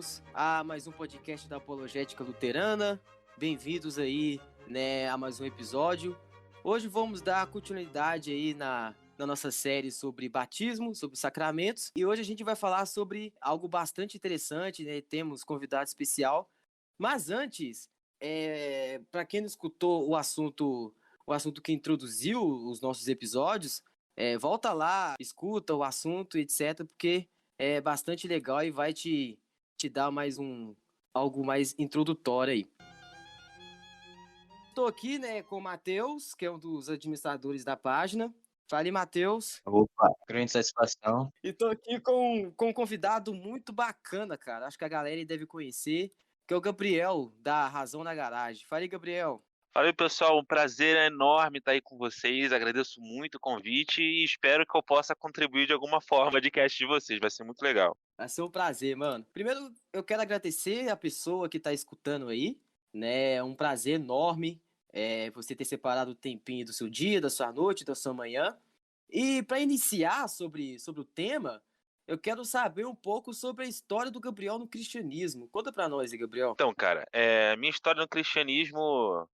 bem-vindos a mais um podcast da Apologética Luterana. Bem-vindos aí, né, a mais um episódio. Hoje vamos dar continuidade aí na nossa série sobre batismo, sobre sacramentos. E hoje a gente vai falar sobre algo bastante interessante, né? Temos convidado especial. Mas antes, para quem não escutou o assunto que introduziu os nossos episódios, volta lá, escuta o assunto, etc., porque é bastante legal e vai te dar algo mais introdutório aí. Estou aqui, né, com o Matheus, que é um dos administradores da página. Fala aí, Matheus. Opa, grande satisfação. E estou aqui com um convidado muito bacana, cara. Acho que a galera aí deve conhecer, que é o Gabriel, da Razão na Garagem. Fala aí, Gabriel. Fala aí, pessoal, um prazer enorme estar aí com vocês, agradeço muito o convite e espero que eu possa contribuir de alguma forma ao podcast de vocês, vai ser muito legal. Vai ser um prazer, mano. Primeiro, eu quero agradecer a pessoa que está escutando aí, né? É um prazer enorme você ter separado o tempinho do seu dia, da sua noite, da sua manhã. E para iniciar sobre o tema, eu quero saber um pouco sobre a história do Gabriel no cristianismo. Conta para nós aí, Gabriel. Então, cara, minha história no cristianismo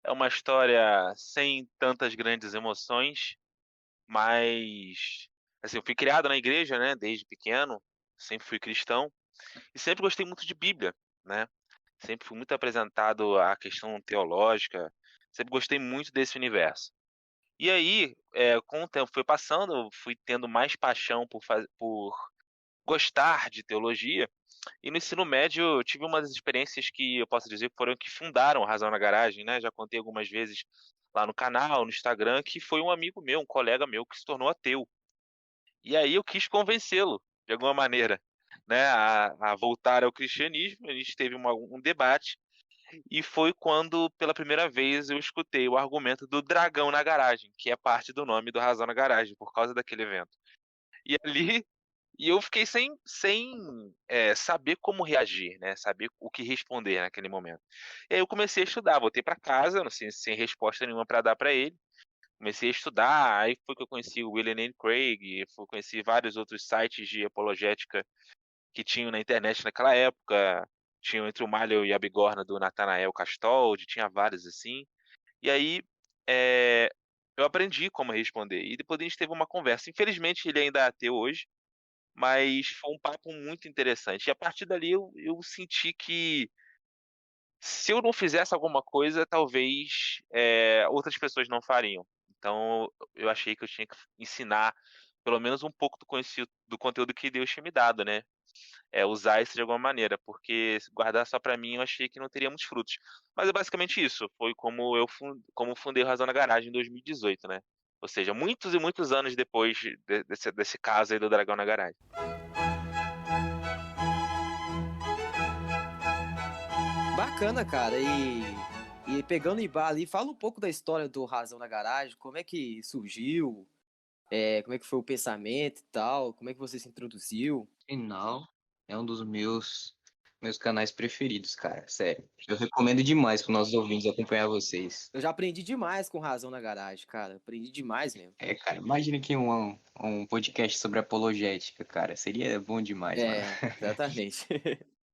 é uma história sem tantas grandes emoções, mas assim, eu fui criado na igreja, né, desde pequeno, sempre fui cristão e sempre gostei muito de Bíblia, né? Sempre fui muito apresentado à questão teológica, sempre gostei muito desse universo. E aí, com o tempo foi passando, eu fui tendo mais paixão por gostar de teologia, e no ensino médio eu tive umas experiências que eu posso dizer que foram que fundaram a Razão na Garagem, né, já contei algumas vezes lá no canal, no Instagram, que foi um amigo meu, um colega meu que se tornou ateu. E aí eu quis convencê-lo, de alguma maneira, né, a voltar ao cristianismo, a gente teve um debate, e foi quando, pela primeira vez, eu escutei o argumento do dragão na garagem, que é parte do nome do Razão na Garagem, por causa daquele evento. E ali eu fiquei sem saber como reagir, né, saber o que responder naquele momento. E aí eu comecei a estudar, voltei para casa, não sei, sem resposta nenhuma para dar para ele. Comecei a estudar, aí foi que eu conheci o William Lane Craig, conheci vários outros sites de apologética que tinham na internet naquela época. Tinham Entre o Malho e a Bigorna, do Nathanael Castoldi, tinha vários assim. E aí, eu aprendi como responder. E depois a gente teve uma conversa. Infelizmente, ele ainda é ateu hoje, mas foi um papo muito interessante. E a partir dali eu senti que se eu não fizesse alguma coisa, talvez outras pessoas não fariam. Então eu achei que eu tinha que ensinar pelo menos um pouco do conteúdo que Deus tinha me dado, né? Usar isso de alguma maneira, porque se guardar só pra mim eu achei que não teria muitos frutos. Mas é basicamente isso. Foi como fundei o Razão na Garagem em 2018, né? Ou seja, muitos e muitos anos depois desse caso aí do Dragão na Garagem. Bacana, cara. E pegando em bar ali, fala um pouco da história do Razão na Garagem, como é que surgiu, como é que foi o pensamento e tal, como é que você se introduziu. Final é um dos meus canais preferidos, cara, sério. Eu recomendo demais para nossos ouvintes acompanhar vocês. Eu já aprendi demais com Razão na Garagem, cara. Aprendi demais mesmo. Cara, imagina que um podcast sobre apologética, cara, seria bom demais, mano. Exatamente.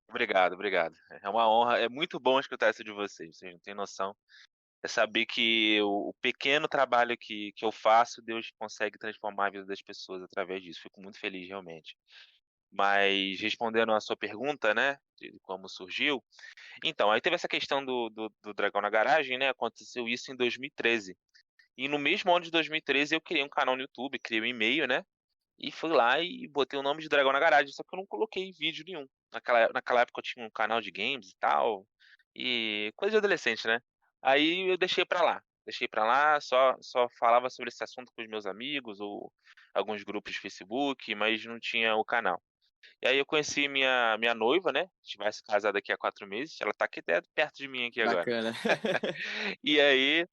Obrigado, obrigado. É uma honra, é muito bom escutar isso de vocês não têm noção. É saber que o pequeno trabalho que eu faço, Deus consegue transformar a vida das pessoas através disso. Fico muito feliz, realmente. Mas respondendo à sua pergunta, né, de como surgiu, então, aí teve essa questão do Dragão na Garagem, né, aconteceu isso em 2013. E no mesmo ano de 2013 eu criei um canal no YouTube, criei um e-mail, né, e fui lá e botei o nome de Dragão na Garagem, só que eu não coloquei vídeo nenhum. Naquela época eu tinha um canal de games e tal, e coisa de adolescente, né. Aí eu deixei pra lá, só falava sobre esse assunto com os meus amigos ou alguns grupos de Facebook, mas não tinha o canal. E aí eu conheci minha noiva, né, a gente vai se casar daqui a 4 meses, ela tá aqui até perto de mim aqui agora. Bacana. E aí,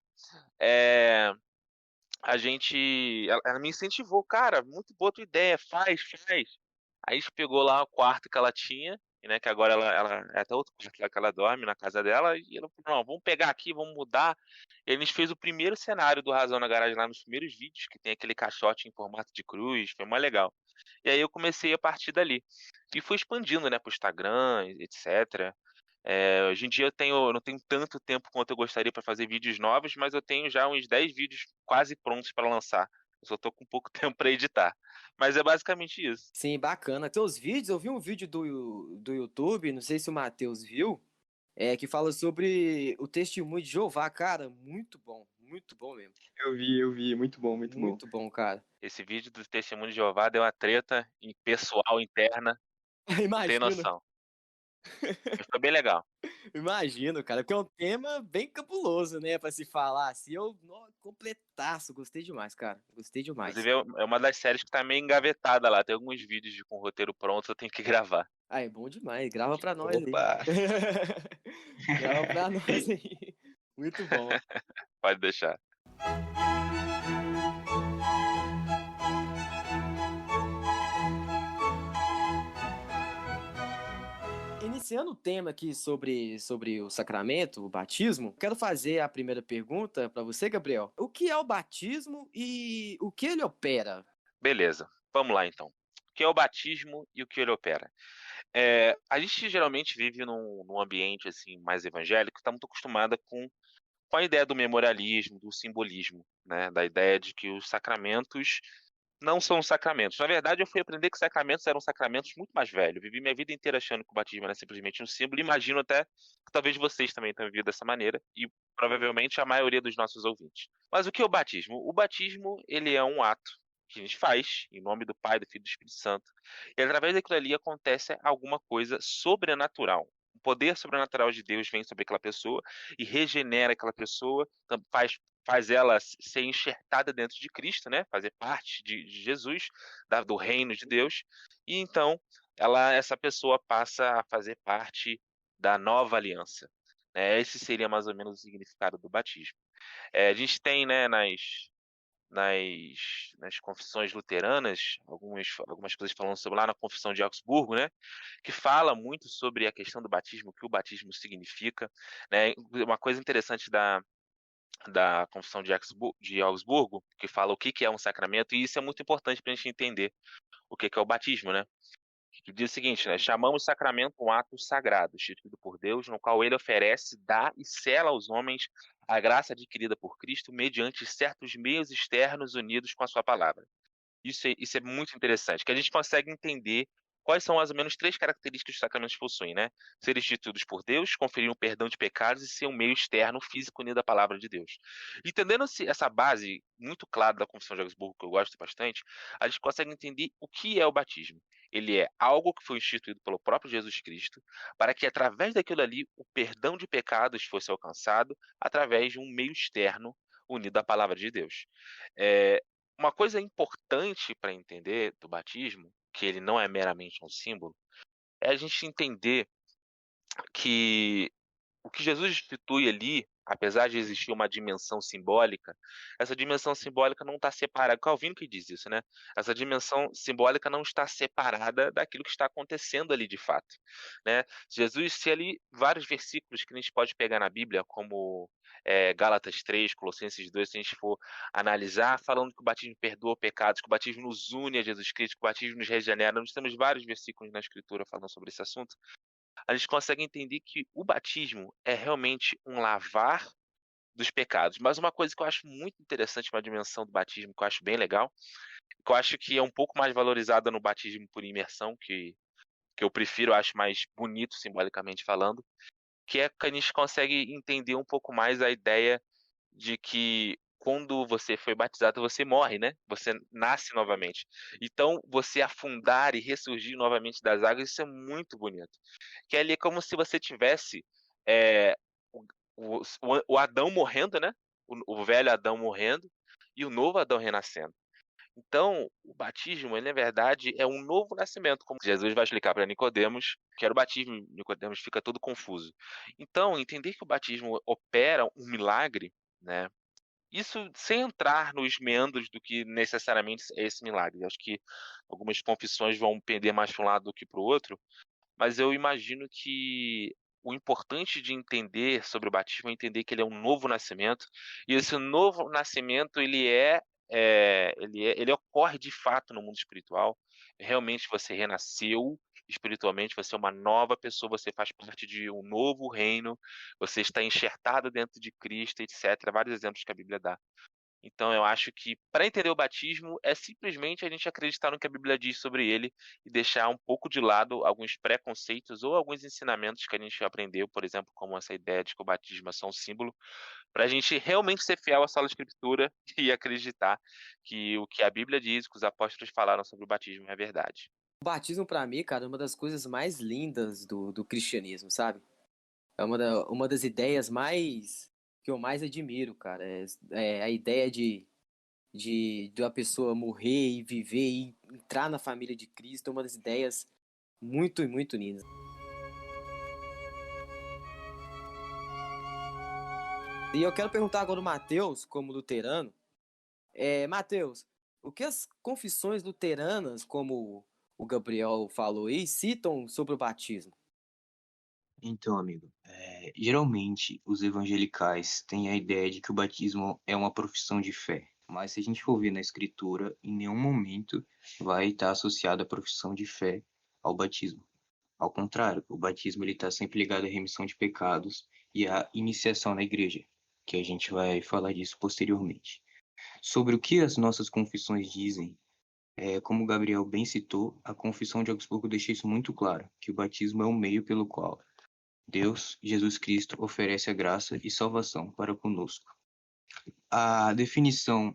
eh, ela me incentivou: "Cara, muito boa tua ideia, faz, faz". Aí a gente pegou lá o quarto que ela tinha né, que agora ela é até outro quarto lá que ela dorme, na casa dela, e ela falou: "Não, vamos pegar aqui, vamos mudar". E a gente fez o primeiro cenário do Razão na Garagem lá nos primeiros vídeos, que tem aquele caixote em formato de cruz, foi mó legal. E aí eu comecei a partir dali. E fui expandindo, né, para o Instagram, etc. Hoje em dia eu não tenho tanto tempo quanto eu gostaria para fazer vídeos novos, mas eu tenho já uns 10 vídeos quase prontos para lançar. Eu só tô com pouco tempo para editar. Mas é basicamente isso. Sim, bacana. Teus vídeos, eu vi um vídeo do YouTube, não sei se o Matheus viu, que fala sobre o testemunho de Jeová, cara, muito bom mesmo. Eu vi, muito bom, muito bom. Muito bom, cara. Esse vídeo do Testemunho de Jeová deu uma treta pessoal interna, não tem Imagino, noção. Mas foi bem legal. imagino, cara, porque é um tema bem cabuloso, né, pra se falar assim. Completaço, gostei demais, cara, gostei demais. Inclusive é uma das séries que tá meio engavetada lá, tem alguns vídeos com o roteiro pronto, eu tenho que gravar. Ah, é bom demais, grava pra nós aí. Opa! Grava pra nós aí. Muito bom. Pode deixar. Iniciando o tema aqui sobre o sacramento, o batismo, quero fazer a primeira pergunta para você, Gabriel. O que é o batismo e o que ele opera? Beleza, vamos lá então. O que é o batismo e o que ele opera? A gente geralmente vive num ambiente assim mais evangélico, está muito acostumada com a ideia do memorialismo, do simbolismo, né? Da ideia de que os sacramentos não são sacramentos. Na verdade, eu fui aprender que sacramentos eram sacramentos muito mais velhos. Vivi minha vida inteira achando que o batismo era simplesmente um símbolo. Imagino até que talvez vocês também tenham vivido dessa maneira e provavelmente a maioria dos nossos ouvintes. Mas o que é o batismo? O batismo, ele é um ato que a gente faz em nome do Pai, do Filho e do Espírito Santo. E através daquilo ali acontece alguma coisa sobrenatural. O poder sobrenatural de Deus vem sobre aquela pessoa e regenera aquela pessoa, faz ela ser enxertada dentro de Cristo, né? Fazer parte de Jesus, do reino de Deus. E então essa pessoa passa a fazer parte da nova aliança. Esse seria mais ou menos o significado do batismo. A gente tem, né, nas confissões luteranas, algumas coisas falando sobre lá na Confissão de Augsburgo, né, que fala muito sobre a questão do batismo, o que o batismo significa, né? Uma coisa interessante da Confissão de Augsburgo, que fala o que é um sacramento, e isso é muito importante para a gente entender o que é o batismo, né? Que diz o seguinte, né? Chamamos sacramento um ato sagrado, instituído por Deus, no qual ele oferece, dá e sela aos homens a graça adquirida por Cristo mediante certos meios externos unidos com a sua palavra. Isso é muito interessante, que a gente consegue entender quais são mais ou menos 3 características que os sacramentos possuem, né? Ser instituídos por Deus, conferir um perdão de pecados e ser um meio externo, físico, unido à palavra de Deus. Entendendo essa base muito clara da Confissão de Augsburgo, que eu gosto bastante, a gente consegue entender o que é o batismo. Ele é algo que foi instituído pelo próprio Jesus Cristo, para que através daquilo ali o perdão de pecados fosse alcançado através de um meio externo unido à palavra de Deus. É, uma coisa importante para entender do batismo, que ele não é meramente um símbolo, é a gente entender que o que Jesus institui ali, apesar de existir uma dimensão simbólica, essa dimensão simbólica não está separada. Calvino que diz isso, né? Essa dimensão simbólica não está separada daquilo que está acontecendo ali de fato, né? Jesus, se ali vários versículos que a gente pode pegar na Bíblia, como Gálatas 3, Colossenses 2, se a gente for analisar, falando que o batismo perdoa pecados, que o batismo nos une a Jesus Cristo, que o batismo nos regenera. Nós temos vários versículos na Escritura falando sobre esse assunto. A gente consegue entender que o batismo é realmente um lavar dos pecados. Mas uma coisa que eu acho muito interessante, uma dimensão do batismo que eu acho bem legal, que eu acho que é um pouco mais valorizada no batismo por imersão, que eu prefiro, eu acho mais bonito simbolicamente falando, que é que a gente consegue entender um pouco mais a ideia de que quando você foi batizado, você morre, né? Você nasce novamente. Então, você afundar e ressurgir novamente das águas, isso é muito bonito. Que ali é como se você tivesse é, o Adão morrendo, né? O velho Adão morrendo e o novo Adão renascendo. Então, o batismo, ele, na verdade, é um novo nascimento, como Jesus vai explicar para Nicodemos, que era o batismo, Nicodemos fica todo confuso. Então, entender que o batismo opera um milagre, né? Isso sem entrar nos meandros do que necessariamente é esse milagre. Acho que algumas confissões vão pender mais para um lado do que para o outro, mas eu imagino que o importante de entender sobre o batismo é entender que ele é um novo nascimento, e esse novo nascimento ele ocorre de fato no mundo espiritual. Realmente você renasceu espiritualmente, você é uma nova pessoa, você faz parte de um novo reino, você está enxertado dentro de Cristo, etc. Vários exemplos que a Bíblia dá. Então eu acho que para entender o batismo é simplesmente a gente acreditar no que a Bíblia diz sobre ele e deixar um pouco de lado alguns preconceitos ou alguns ensinamentos que a gente aprendeu, por exemplo, como essa ideia de que o batismo é só um símbolo, para a gente realmente ser fiel à sola Escritura e acreditar que o que a Bíblia diz, que os apóstolos falaram sobre o batismo é verdade. O batismo, pra mim, cara, é uma das coisas mais lindas do cristianismo, sabe? É uma das ideias mais que eu mais admiro, cara. É a ideia de uma pessoa morrer e viver e entrar na família de Cristo é uma das ideias muito, muito lindas. E eu quero perguntar agora ao Matheus, como luterano. Matheus, o que as confissões luteranas, como o Gabriel falou aí, citam sobre o batismo? Então, amigo, geralmente os evangelicais têm a ideia de que o batismo é uma profissão de fé, mas se a gente for ver na escritura, em nenhum momento vai estar associado a profissão de fé ao batismo. Ao contrário, o batismo ele está sempre ligado à remissão de pecados e à iniciação na igreja, que a gente vai falar disso posteriormente. Sobre o que as nossas confissões dizem, como o Gabriel bem citou, a Confissão de Augsburgo deixa isso muito claro, que o batismo é o meio pelo qual Deus, Jesus Cristo, oferece a graça e salvação para conosco. A definição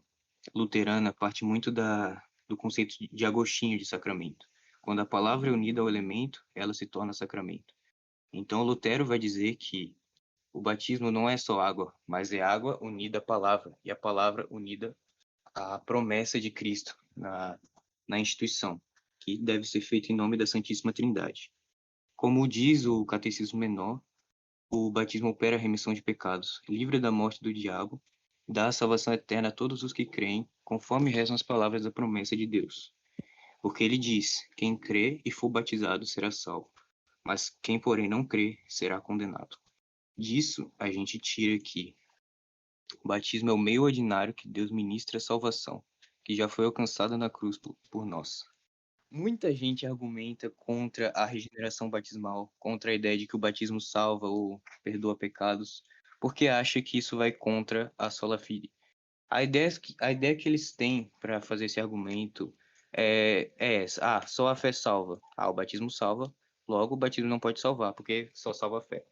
luterana parte muito do conceito de Agostinho de sacramento. Quando a palavra é unida ao elemento, ela se torna sacramento. Então, Lutero vai dizer que o batismo não é só água, mas é água unida à palavra, e a palavra unida à promessa de Cristo na instituição, que deve ser feita em nome da Santíssima Trindade. Como diz o Catecismo Menor, o batismo opera a remissão de pecados, livra da morte do diabo, dá a salvação eterna a todos os que creem, conforme rezam as palavras da promessa de Deus. Porque ele diz: quem crê e for batizado será salvo, mas quem, porém, não crê será condenado. Disso, a gente tira que o batismo é o meio ordinário que Deus ministra a salvação, que já foi alcançada na cruz por nós. Muita gente argumenta contra a regeneração batismal, contra a ideia de que o batismo salva ou perdoa pecados, porque acha que isso vai contra a sola fide. A ideia que eles têm para fazer esse argumento é essa: só a fé salva. O batismo salva, logo o batismo não pode salvar, porque só salva a fé.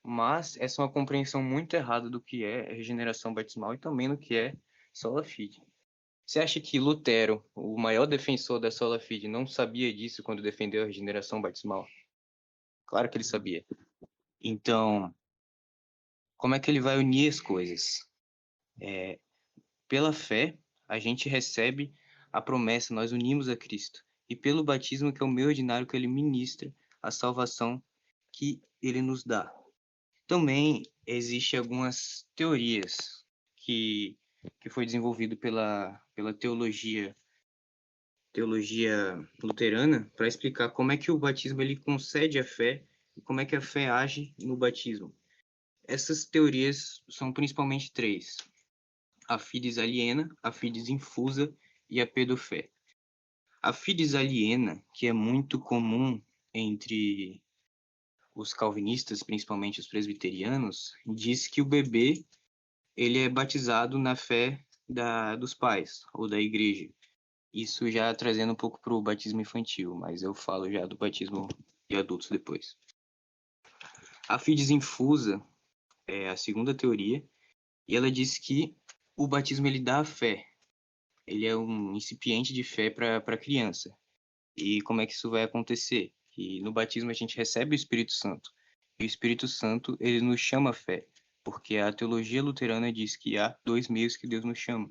Mas essa é uma compreensão muito errada do que é regeneração batismal e também do que é sola fide. Você acha que Lutero, o maior defensor da sola fide, não sabia disso quando defendeu a regeneração batismal? Claro que ele sabia. Então, como é que ele vai unir as coisas? Pela fé, a gente recebe a promessa, nós unimos a Cristo. E pelo batismo, que é o meio ordinário que ele ministra, a salvação que ele nos dá. Também existem algumas teorias que foi desenvolvido pela teologia luterana para explicar como é que o batismo ele concede a fé e como é que a fé age no batismo. Essas teorias são principalmente três: a fides aliena, a fides infusa e a pedofé. A fides aliena, que é muito comum entre os calvinistas, principalmente os presbiterianos, diz que o bebê ele é batizado na fé dos pais ou da igreja. Isso já trazendo um pouco para o batismo infantil, mas eu falo já do batismo de adultos depois. A fides infusa é a segunda teoria, e ela diz que o batismo ele dá a fé. Ele é um incipiente de fé para a criança. E como é que isso vai acontecer? Que no batismo a gente recebe o Espírito Santo. E o Espírito Santo ele nos chama a fé, porque a teologia luterana diz que há dois meios que Deus nos chama,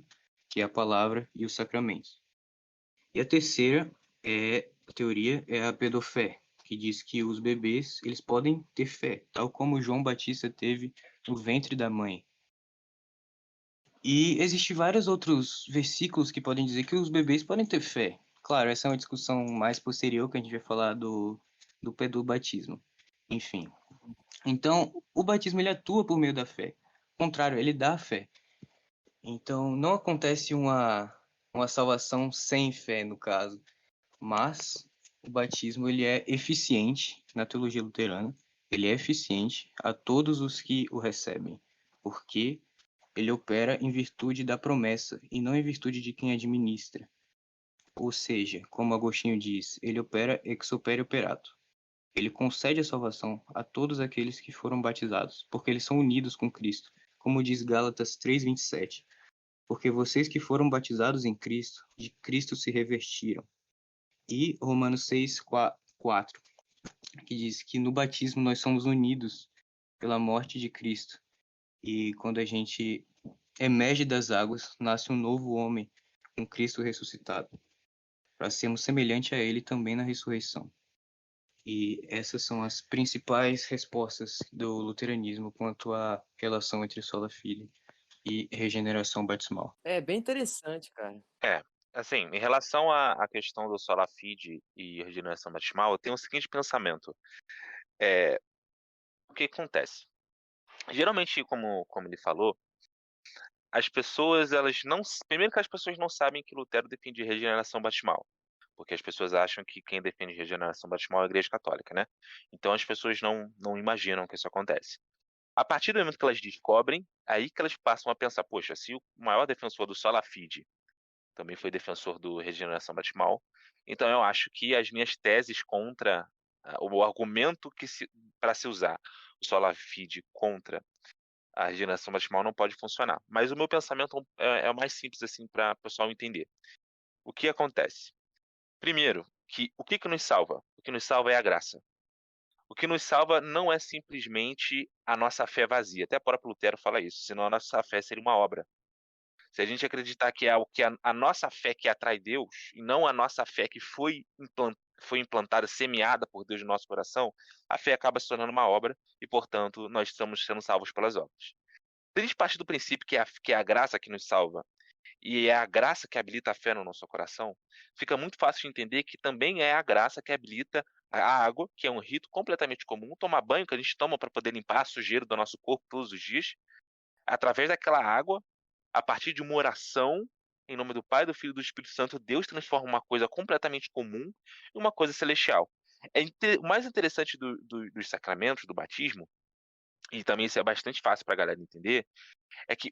que é a palavra e os sacramentos. E a terceira teoria é a pedofé, que diz que os bebês eles podem ter fé, tal como João Batista teve no ventre da mãe. E existem vários outros versículos que podem dizer que os bebês podem ter fé. Claro, essa é uma discussão mais posterior, que a gente vai falar do batismo. Enfim. Então, o batismo ele atua por meio da fé. Ao contrário, ele dá fé. Então, não acontece uma salvação sem fé, no caso. Mas o batismo ele é eficiente na teologia luterana. Ele é eficiente a todos os que o recebem. Porque ele opera em virtude da promessa e não em virtude de quem administra. Ou seja, como Agostinho diz, ele opera ex opere operato. Ele concede a salvação a todos aqueles que foram batizados, porque eles são unidos com Cristo, como diz Gálatas 3:27. Porque vocês que foram batizados em Cristo, de Cristo se revestiram. E Romanos 6:4, que diz que no batismo nós somos unidos pela morte de Cristo. E quando a gente emerge das águas, nasce um novo homem, um Cristo ressuscitado, para sermos semelhantes a ele também na ressurreição. E essas são as principais respostas do luteranismo quanto à relação entre sola fide e regeneração batismal. É bem interessante, cara. Assim, em relação à questão do sola fide e regeneração batismal, eu tenho o seguinte pensamento. O que acontece? Geralmente, como ele falou, as pessoas, elas não. Primeiro que as pessoas não sabem que Lutero defende regeneração batismal. Porque as pessoas acham que quem defende regeneração batismal é a Igreja Católica, né? Então as pessoas não imaginam que isso acontece. A partir do momento que elas descobrem, aí que elas passam a pensar, poxa, se o maior defensor do sola fide também foi defensor do regeneração batismal, então eu acho que as minhas teses contra o argumento para se usar o sola fide contra a regeneração batismal não pode funcionar. Mas o meu pensamento é o mais simples assim para o pessoal entender. O que acontece? Primeiro, que o que nos salva? O que nos salva é a graça. O que nos salva não é simplesmente a nossa fé vazia. Até o próprio Lutero fala isso, senão a nossa fé seria uma obra. Se a gente acreditar que é a nossa fé que atrai Deus, e não a nossa fé que foi implantada, semeada por Deus no nosso coração, a fé acaba se tornando uma obra e, portanto, nós estamos sendo salvos pelas obras. Se a gente parte do princípio que é a graça que nos salva e é a graça que habilita a fé no nosso coração, fica muito fácil de entender que também é a graça que habilita a água, que é um rito completamente comum, tomar banho que a gente toma para poder limpar a sujeira do nosso corpo todos os dias, através daquela água, a partir de uma oração, em nome do Pai, do Filho e do Espírito Santo, Deus transforma uma coisa completamente comum em uma coisa celestial. O mais interessante dos sacramentos, do batismo, e também isso é bastante fácil para a galera entender, é que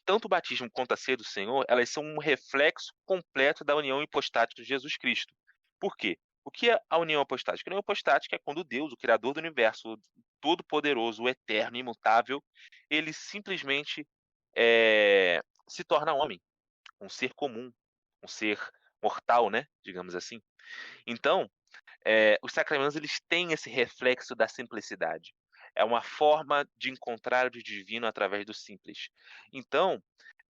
tanto o batismo quanto a ceia do Senhor, elas são um reflexo completo da união hipostática de Jesus Cristo. Por quê? O que é a união hipostática? A união hipostática é quando Deus, o Criador do universo, o todo-poderoso, o eterno, imutável, ele simplesmente se torna homem, um ser comum, um ser mortal, né? Digamos assim. Então, os sacramentos eles têm esse reflexo da simplicidade. É uma forma de encontrar o divino através do simples. Então,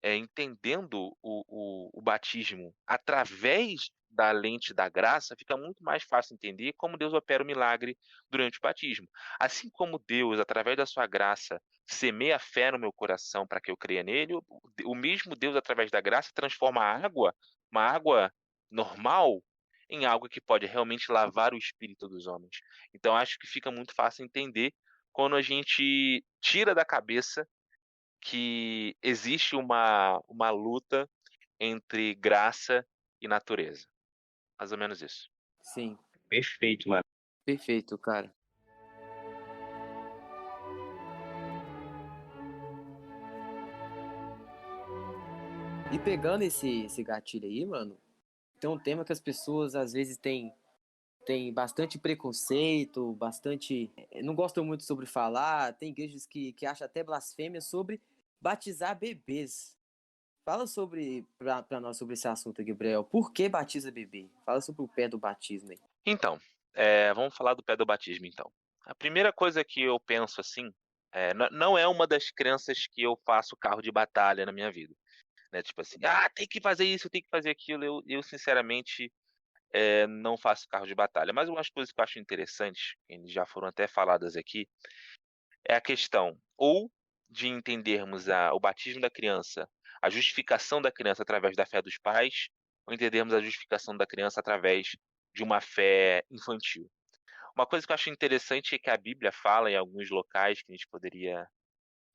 entendendo o batismo através da lente da graça, fica muito mais fácil entender como Deus opera o milagre durante o batismo. Assim como Deus, através da sua graça, semeia a fé no meu coração para que eu creia nele, o mesmo Deus, através da graça, transforma a água, uma água normal, em algo que pode realmente lavar o espírito dos homens. Então, acho que fica muito fácil entender quando a gente tira da cabeça que existe uma luta entre graça e natureza. Mais ou menos isso. Sim, Perfeito, mano. perfeito, cara. E pegando esse gatilho aí, mano, tem um tema que as pessoas às vezes têm bastante preconceito, bastante. Não gostam muito sobre falar. Tem igrejas que acham até blasfêmia sobre batizar bebês. Fala pra nós sobre esse assunto, Gabriel. Por que batiza bebê? Fala sobre o pé do batismo aí. Então, vamos falar do pé do batismo, então. A primeira coisa que eu penso assim, não é uma das crenças que eu faço carro de batalha na minha vida. Né? Tipo assim, tem que fazer isso, tem que fazer aquilo. Eu sinceramente, não faço carro de batalha. Mas umas coisas que eu acho interessantes, que já foram até faladas aqui, é a questão ou de entendermos o batismo da criança, a justificação da criança através da fé dos pais, ou entendermos a justificação da criança através de uma fé infantil. Uma coisa que eu acho interessante é que a Bíblia fala em alguns locais que a gente poderia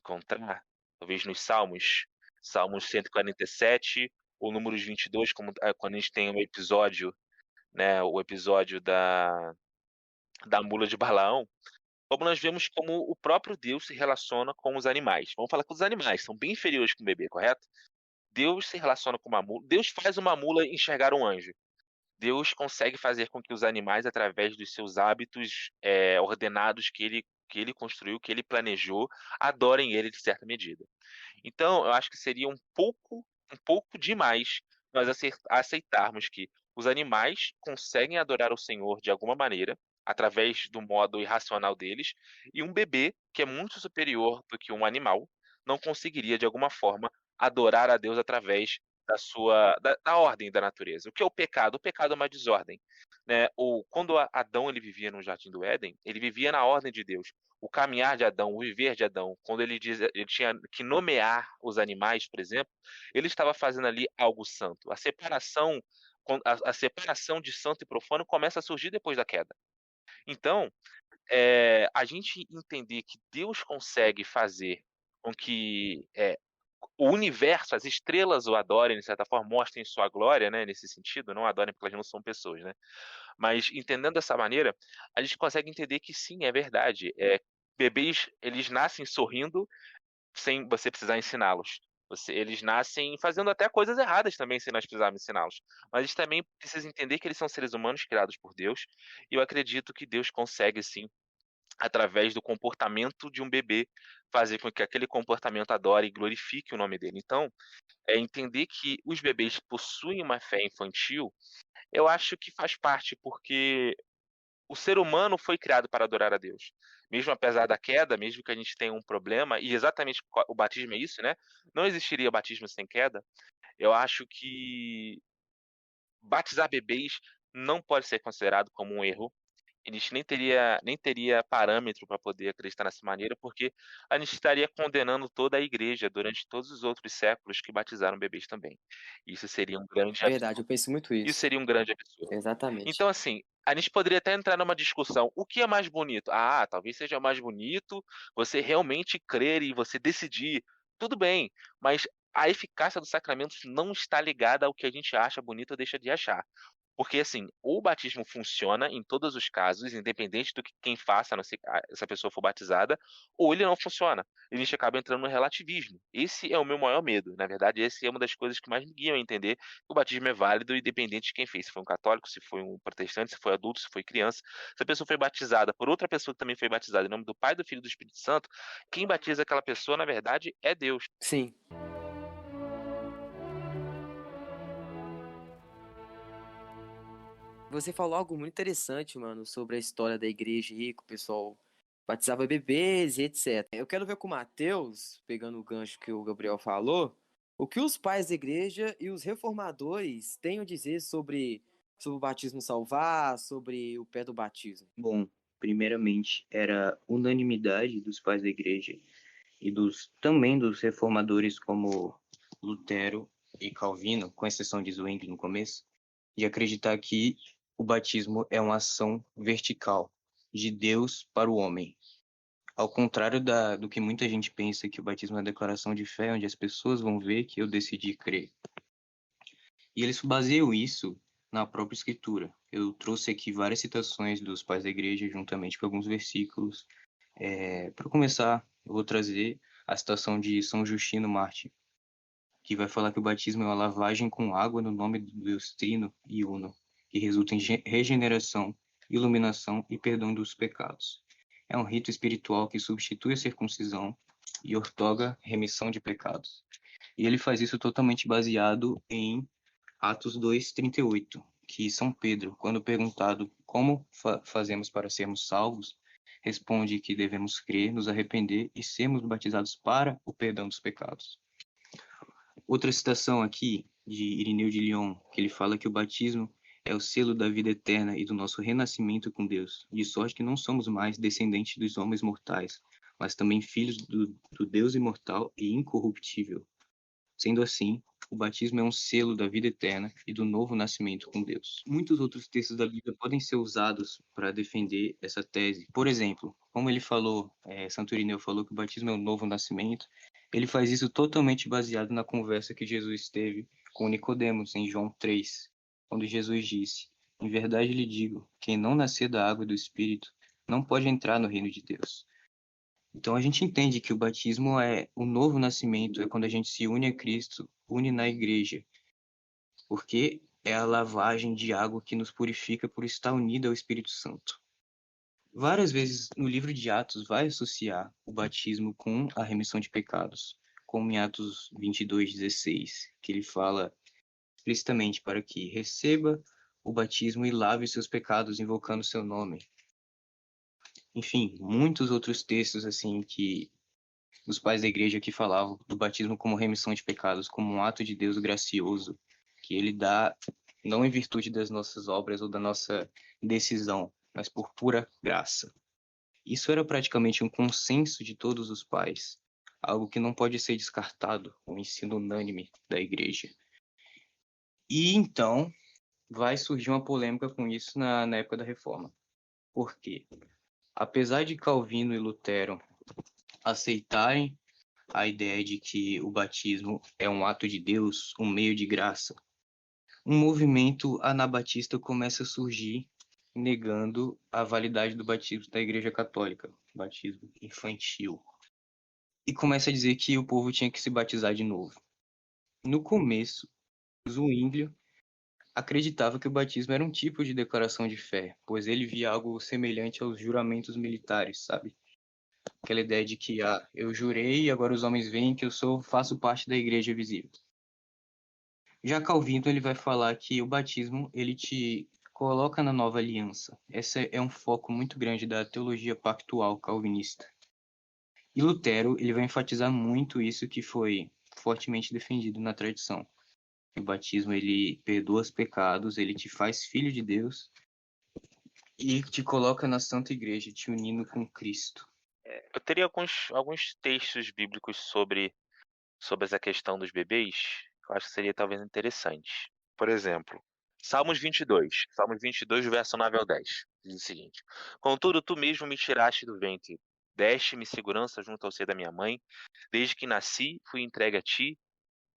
encontrar, talvez nos Salmos, Salmos 147 ou Números 22, como, quando a gente tem um episódio, né, o episódio da mula de Balaão, como nós vemos como o próprio Deus se relaciona com os animais. Vamos falar com os animais, são bem inferiores que um bebê, correto? Deus se relaciona com uma mula, Deus faz uma mula enxergar um anjo. Deus consegue fazer com que os animais, através dos seus hábitos ordenados que ele construiu, que ele planejou, adorem ele de certa medida. Então, eu acho que seria um pouco demais nós aceitarmos que os animais conseguem adorar o Senhor de alguma maneira, através do modo irracional deles, e um bebê, que é muito superior do que um animal, não conseguiria, de alguma forma, adorar a Deus através da ordem da natureza. O que é o pecado? O pecado é uma desordem. Né? Quando Adão ele vivia no Jardim do Éden, ele vivia na ordem de Deus. O caminhar de Adão, o viver de Adão, quando ele tinha que nomear os animais, por exemplo, ele estava fazendo ali algo santo. A separação de santo e profano começa a surgir depois da queda. Então, a gente entender que Deus consegue fazer com que o universo, as estrelas o adorem, de certa forma, mostrem sua glória, né, nesse sentido, não adorem porque elas não são pessoas, né? Mas entendendo dessa maneira, a gente consegue entender que sim, é verdade. Bebês, eles nascem sorrindo sem você precisar ensiná-los. Eles nascem fazendo até coisas erradas também, sem nós precisarmos ensiná-los. Mas eles também precisam entender que eles são seres humanos criados por Deus, e eu acredito que Deus consegue, sim, através do comportamento de um bebê, fazer com que aquele comportamento adore e glorifique o nome dele. Então, entender que os bebês possuem uma fé infantil, eu acho que faz parte, porque o ser humano foi criado para adorar a Deus. Mesmo apesar da queda, mesmo que a gente tenha um problema, e exatamente o batismo é isso, né? Não existiria batismo sem queda. Eu acho que batizar bebês não pode ser considerado como um erro. A gente nem teria parâmetro para poder acreditar nessa maneira, porque a gente estaria condenando toda a igreja durante todos os outros séculos que batizaram bebês também. Isso seria um grande Verdade, eu absurdo. penso muito Isso isso. seria um grande absurdo. Exatamente. Então, assim, a gente poderia até entrar numa discussão. O que é mais bonito? Ah, talvez seja mais bonito você realmente crer e você decidir. Tudo bem, mas a eficácia dos sacramentos não está ligada ao que a gente acha bonito ou deixa de achar. Porque, assim, ou o batismo funciona em todos os casos, independente do que quem faça, a não ser que essa pessoa for batizada, ou ele não funciona. A gente acaba entrando no relativismo. Esse é o meu maior medo. Na verdade, esse é uma das coisas que mais me guiam a entender que o batismo é válido, independente de quem fez. Se foi um católico, se foi um protestante, se foi adulto, se foi criança. Se a pessoa foi batizada por outra pessoa que também foi batizada em nome do Pai, do Filho e do Espírito Santo, quem batiza aquela pessoa, na verdade, é Deus. Sim. Você falou algo muito interessante, mano, sobre a história da igreja aí, que o pessoal batizava bebês e etc. Eu quero ver com o Mateus, pegando o gancho que o Gabriel falou, o que os pais da igreja e os reformadores têm a dizer sobre o batismo salvar, sobre o pé do batismo. Bom, primeiramente, era unanimidade dos pais da igreja e também dos reformadores como Lutero e Calvino, com exceção de Zwingli no começo, de acreditar que o batismo é uma ação vertical, de Deus para o homem. Ao contrário do que muita gente pensa, que o batismo é uma declaração de fé, onde as pessoas vão ver que eu decidi crer. E eles baseiam isso na própria escritura. Eu trouxe aqui várias citações dos pais da igreja, juntamente com alguns versículos. Para começar, eu vou trazer a citação de São Justino Mártir, que vai falar que o batismo é uma lavagem com água no nome do Deus Trino e Uno, que resulta em regeneração, iluminação e perdão dos pecados. É um rito espiritual que substitui a circuncisão e outorga remissão de pecados. E ele faz isso totalmente baseado em Atos 2:38, que São Pedro, quando perguntado como fazemos para sermos salvos, responde que devemos crer, nos arrepender e sermos batizados para o perdão dos pecados. Outra citação aqui de Irineu de Lyon, que ele fala que o batismo é o selo da vida eterna e do nosso renascimento com Deus, de sorte que não somos mais descendentes dos homens mortais, mas também filhos do Deus imortal e incorruptível. Sendo assim, o batismo é um selo da vida eterna e do novo nascimento com Deus. Muitos outros textos da Bíblia podem ser usados para defender essa tese. Por exemplo, como ele falou, Santo Irineu falou que o batismo é um novo nascimento, ele faz isso totalmente baseado na conversa que Jesus teve com Nicodemos em João 3, quando Jesus disse: "Em verdade lhe digo, quem não nascer da água e do Espírito não pode entrar no reino de Deus." Então a gente entende que o batismo é o novo nascimento, é quando a gente se une a Cristo, une na igreja, porque é a lavagem de água que nos purifica por estar unida ao Espírito Santo. Várias vezes no livro de Atos vai associar o batismo com a remissão de pecados, como em Atos 22:16, que ele fala explicitamente para que receba o batismo e lave seus pecados invocando seu nome. Enfim, muitos outros textos assim que os pais da igreja que falavam do batismo como remissão de pecados, como um ato de Deus gracioso, que ele dá não em virtude das nossas obras ou da nossa decisão, mas por pura graça. Isso era praticamente um consenso de todos os pais, algo que não pode ser descartado, o ensino unânime da igreja. E então vai surgir uma polêmica com isso na época da Reforma. Por quê? Apesar de Calvino e Lutero aceitarem a ideia de que o batismo é um ato de Deus, um meio de graça, um movimento anabatista começa a surgir negando a validade do batismo da Igreja Católica, batismo infantil, e começa a dizer que o povo tinha que se batizar de novo. No começo, Zwinglio acreditava que o batismo era um tipo de declaração de fé, pois ele via algo semelhante aos juramentos militares, sabe? Aquela ideia de que eu jurei e agora os homens veem que faço parte da igreja visível. Já Calvino ele vai falar que o batismo ele te coloca na nova aliança. Esse é um foco muito grande da teologia pactual calvinista. E Lutero ele vai enfatizar muito isso que foi fortemente defendido na tradição. O batismo ele perdoa os pecados, ele te faz filho de Deus e te coloca na Santa Igreja, te unindo com Cristo. Eu teria alguns textos bíblicos sobre essa questão dos bebês, que eu acho que seria talvez interessante. Por exemplo, Salmos 22, verso 9 ao 10, diz o seguinte: Contudo, tu mesmo me tiraste do ventre, deste-me segurança junto ao seio da minha mãe, desde que nasci, fui entregue a ti,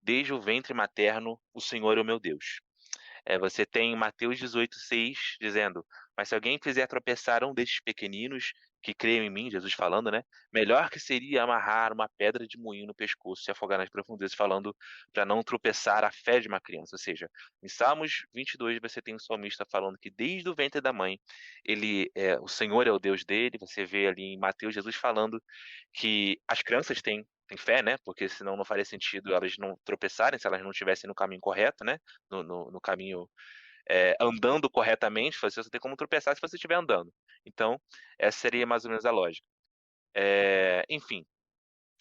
desde o ventre materno, o Senhor é o meu Deus. Você tem Mateus 18:6 dizendo: Mas se alguém fizer tropeçar um destes pequeninos que creiam em mim, Jesus falando, né? Melhor que seria amarrar uma pedra de moinho no pescoço e afogar nas profundezas, falando para não tropeçar a fé de uma criança. Ou seja, em Salmos 22 você tem o salmista falando que desde o ventre da mãe, o Senhor é o Deus dele. Você vê ali em Mateus Jesus falando que as crianças têm fé, né? Porque senão não faria sentido elas não tropeçarem se elas não estivessem no caminho correto, né? No caminho andando corretamente, você só tem como tropeçar se você estiver andando. Então, essa seria mais ou menos a lógica. Enfim,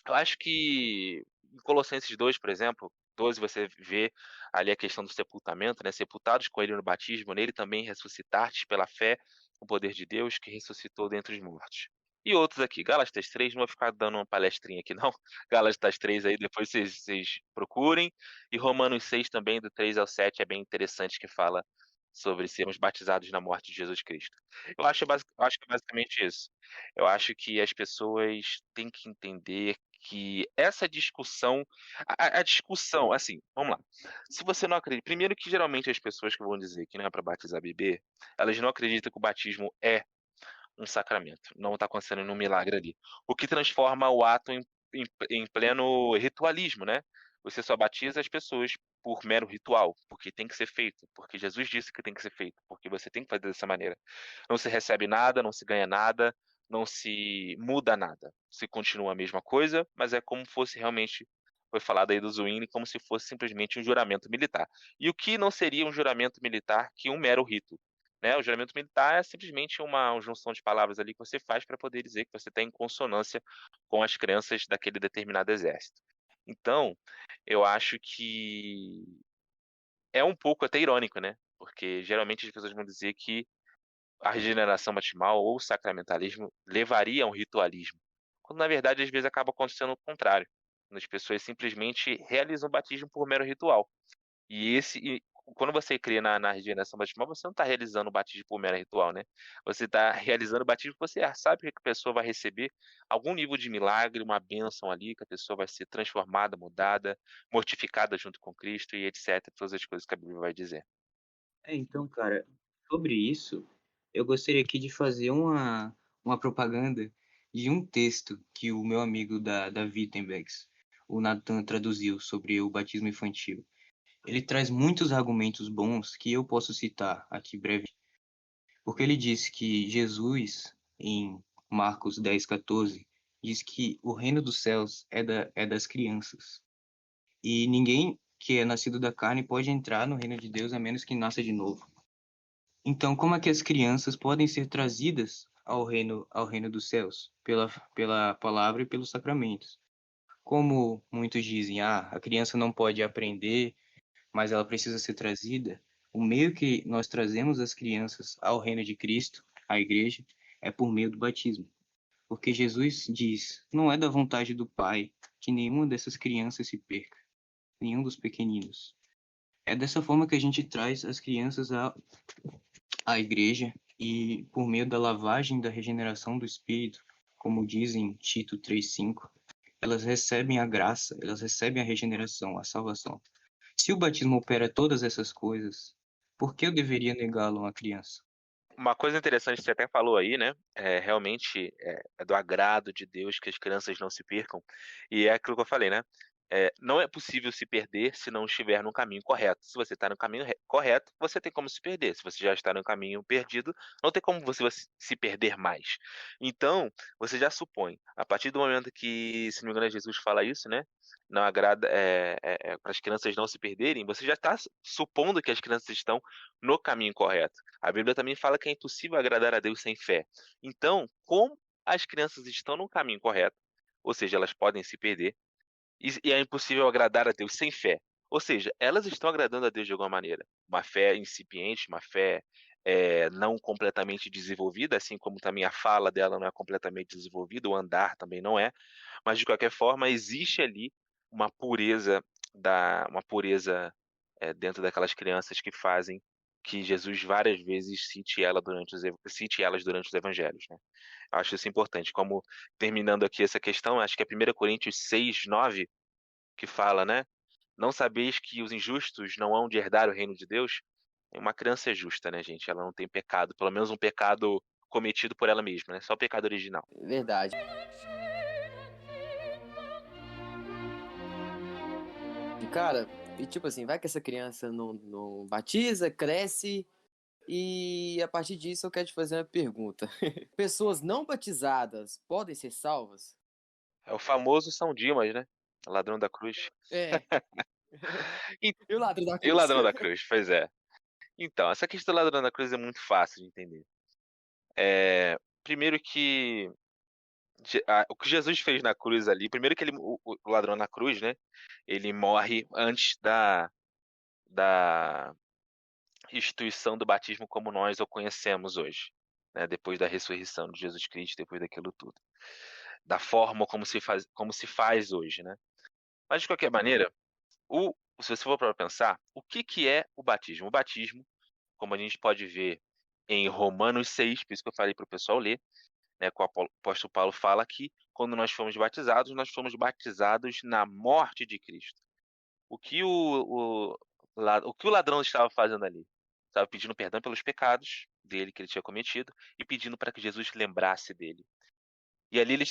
eu acho que em Colossenses 2, por exemplo, 12, você vê ali a questão do sepultamento, né? Sepultados com ele no batismo, nele também ressuscitastes pela fé, o poder de Deus que ressuscitou dentre os mortos. E outros aqui, Gálatas 3, não vou ficar dando uma palestrinha aqui não, Gálatas 3 aí, depois vocês procurem, e Romanos 6 também, do 3 ao 7, é bem interessante, que fala sobre sermos batizados na morte de Jesus Cristo. Eu acho que é basicamente isso. Eu acho que as pessoas têm que entender que essa discussão, a discussão, assim, vamos lá. Se você não acredita, primeiro que geralmente as pessoas que vão dizer que não é para batizar bebê, elas não acreditam que o batismo é um sacramento, não está acontecendo nenhum milagre ali. O que transforma o ato em pleno ritualismo, né? Você só batiza as pessoas por mero ritual, porque tem que ser feito, porque Jesus disse que tem que ser feito, porque você tem que fazer dessa maneira. Não se recebe nada, não se ganha nada, não se muda nada. Se continua a mesma coisa, mas é como fosse realmente, foi falado aí do Zwingli, como se fosse simplesmente um juramento militar. E o que não seria um juramento militar que um mero rito? Né? O juramento militar é simplesmente uma junção de palavras ali que você faz para poder dizer que você está em consonância com as crenças daquele determinado exército. Então, eu acho que é um pouco até irônico, né? Porque geralmente as pessoas vão dizer que a regeneração batismal ou o sacramentalismo levaria a um ritualismo, quando na verdade às vezes acaba acontecendo o contrário. As pessoas simplesmente realizam o batismo por mero ritual. E quando você crê na regeneração batismal, você não está realizando o batismo por mero ritual, né? Você está realizando o batismo porque você sabe que a pessoa vai receber algum nível de milagre, uma bênção ali, que a pessoa vai ser transformada, mudada, mortificada junto com Cristo e etc. Todas as coisas que a Bíblia vai dizer. Então, cara, sobre isso, eu gostaria aqui de fazer uma propaganda de um texto que o meu amigo da Wittenbergs, o Nathan, traduziu sobre o batismo infantil. Ele traz muitos argumentos bons que eu posso citar aqui brevemente, porque ele diz que Jesus, em Marcos 10:14, diz que o reino dos céus é das crianças. E ninguém que é nascido da carne pode entrar no reino de Deus a menos que nasça de novo. Então, como é que as crianças podem ser trazidas ao reino dos céus? Pela palavra e pelos sacramentos. Como muitos dizem, a criança não pode aprender, mas ela precisa ser trazida. O meio que nós trazemos as crianças ao reino de Cristo, à igreja, é por meio do batismo. Porque Jesus diz: não é da vontade do Pai que nenhuma dessas crianças se perca, nenhum dos pequeninos. É dessa forma que a gente traz as crianças à igreja e, por meio da lavagem da regeneração do Espírito, como diz em Tito 3:5, elas recebem a graça, elas recebem a regeneração, a salvação. Se o batismo opera todas essas coisas, por que eu deveria negá-lo a uma criança? Uma coisa interessante que você até falou aí, né? Realmente é do agrado de Deus que as crianças não se percam. E é aquilo que eu falei, né? Não é possível se perder se não estiver no caminho correto. Se você está no caminho correto, você tem como se perder. Se você já está no caminho perdido, não tem como você se perder mais. Então, você já supõe, a partir do momento que, se não me engano, Jesus fala isso, né? Não agrada, para as crianças não se perderem, você já está supondo que as crianças estão no caminho correto. A Bíblia também fala que é impossível agradar a Deus sem fé. Então, como as crianças estão no caminho correto, ou seja, elas podem se perder, e é impossível agradar a Deus sem fé. Ou seja, elas estão agradando a Deus de alguma maneira. Uma fé incipiente, uma fé não completamente desenvolvida, assim como também a fala dela não é completamente desenvolvida, o andar também não é. Mas de qualquer forma, existe ali uma pureza dentro daquelas crianças que fazem que Jesus várias vezes cite elas durante os evangelhos, né? Eu acho isso importante. Como terminando aqui essa questão, acho que é 1 Coríntios 6:9 que fala, né? Não sabeis que os injustos não hão de herdar o reino de Deus? Uma criança é justa, né, gente? Ela não tem pecado, pelo menos um pecado cometido por ela mesma, né? Só o pecado original. Verdade. E, cara, e tipo assim, vai que essa criança não batiza, cresce, e a partir disso eu quero te fazer uma pergunta. Pessoas não batizadas podem ser salvas? É o famoso São Dimas, né? Ladrão da cruz. É. E, E o ladrão da e o cruz? ladrão da cruz, pois é. Então, essa questão do ladrão da cruz é muito fácil de entender. Primeiro que o que Jesus fez na cruz ali, primeiro que o ladrão na cruz, né? Ele morre antes da instituição do batismo como nós o conhecemos hoje, né? Depois da ressurreição de Jesus Cristo, depois daquilo tudo, da forma como se faz hoje, né? Mas de qualquer maneira, se você for para pensar, o que que é o batismo? O batismo, como a gente pode ver em Romanos 6, por isso que eu falei para o pessoal ler, né, que o apóstolo Paulo fala que quando nós fomos batizados na morte de Cristo. O que o que o ladrão estava fazendo ali? Estava pedindo perdão pelos pecados dele que ele tinha cometido e pedindo para que Jesus lembrasse dele. E ali ele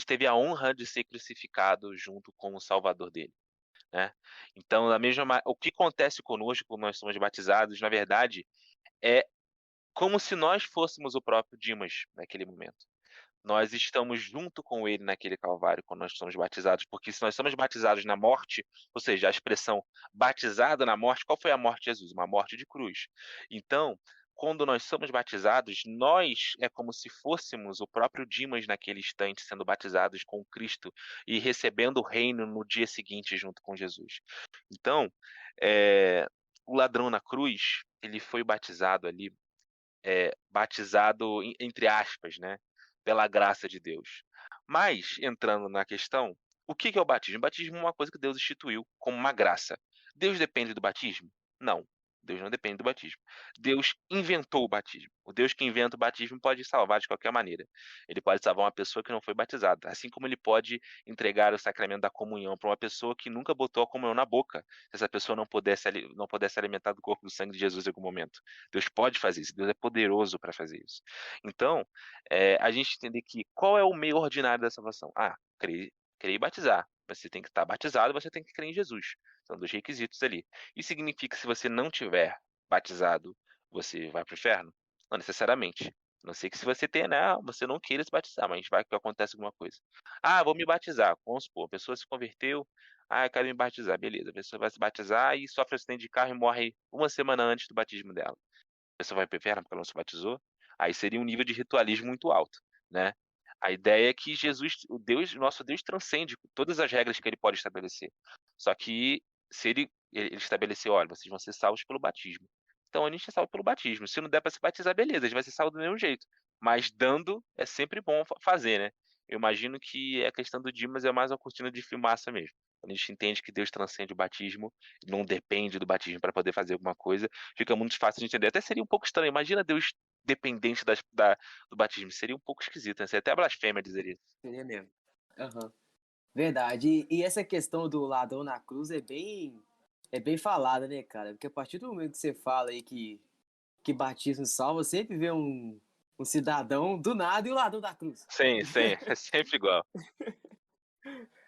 teve a honra de ser crucificado junto com o Salvador dele, né? Então, o que acontece conosco quando nós somos batizados, na verdade, é como se nós fôssemos o próprio Dimas naquele momento. Nós estamos junto com ele naquele Calvário quando nós somos batizados, porque se nós somos batizados na morte, ou seja, a expressão batizado na morte, qual foi a morte de Jesus? Uma morte de cruz. Então, quando nós somos batizados, nós é como se fôssemos o próprio Dimas naquele instante, sendo batizados com Cristo e recebendo o reino no dia seguinte junto com Jesus. Então, o ladrão na cruz, ele foi batizado ali, entre aspas, né? Pela graça de Deus. Mas, entrando na questão, O que que é o batismo? O batismo é uma coisa que Deus instituiu como uma graça. Deus depende do batismo? Não. Deus não depende do batismo. Deus inventou o batismo. O Deus que inventa o batismo pode salvar de qualquer maneira. Ele pode salvar uma pessoa que não foi batizada, assim como ele pode entregar o sacramento da comunhão para uma pessoa que nunca botou a comunhão na boca, se essa pessoa não pudesse alimentar do corpo e do sangue de Jesus em algum momento. Deus pode fazer isso, Deus é poderoso para fazer isso. Então, a gente entender que qual é o meio ordinário da salvação? Crer e batizar. Você tem que estar batizado, você tem que crer em Jesus. São dois requisitos ali. Isso significa que se você não tiver batizado, você vai para o inferno? Não necessariamente. A não ser que se você tenha, né, você não queira se batizar, mas vai que acontece alguma coisa. Ah, vou me batizar. Vamos supor, a pessoa se converteu. Ah, eu quero me batizar. Beleza, a pessoa vai se batizar e sofre acidente de carro e morre uma semana antes do batismo dela. A pessoa vai para o inferno porque ela não se batizou? Aí seria um nível de ritualismo muito alto, né? A ideia é que Jesus, o Deus, nosso Deus transcende todas as regras que ele pode estabelecer. Só que se ele estabeleceu, olha, vocês vão ser salvos pelo batismo. Então a gente é salvo pelo batismo. Se não der para se batizar, beleza, a gente vai ser salvo do mesmo jeito. Mas dando é sempre bom fazer, né? Eu imagino que a questão do Dimas é mais uma cortina de fumaça mesmo. Quando a gente entende que Deus transcende o batismo, não depende do batismo para poder fazer alguma coisa, fica muito fácil de entender. Até seria um pouco estranho. Imagina Deus dependente do batismo. Seria um pouco esquisito, né? Seria até blasfêmia dizer isso. Seria mesmo. Aham. Verdade. E essa questão do ladrão na cruz é bem falada, né, cara? Porque a partir do momento que você fala aí que batismo salva, sempre vê um cidadão do nada e o ladrão da cruz. Sim, sim. É sempre igual.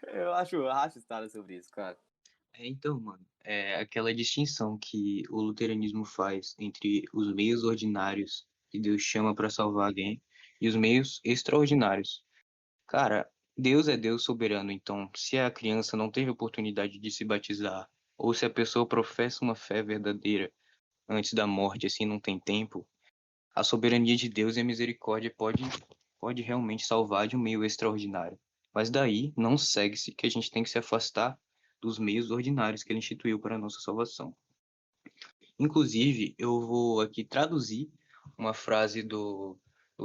Eu acho história sobre isso, cara. Então, mano, é aquela distinção que o luteranismo faz entre os meios ordinários que Deus chama para salvar alguém e os meios extraordinários. Cara, Deus é Deus soberano, então se a criança não teve oportunidade de se batizar, ou se a pessoa professa uma fé verdadeira antes da morte, assim não tem tempo, a soberania de Deus e a misericórdia pode realmente salvar de um meio extraordinário. Mas daí não segue-se que a gente tem que se afastar dos meios ordinários que ele instituiu para a nossa salvação. Inclusive, eu vou aqui traduzir uma frase do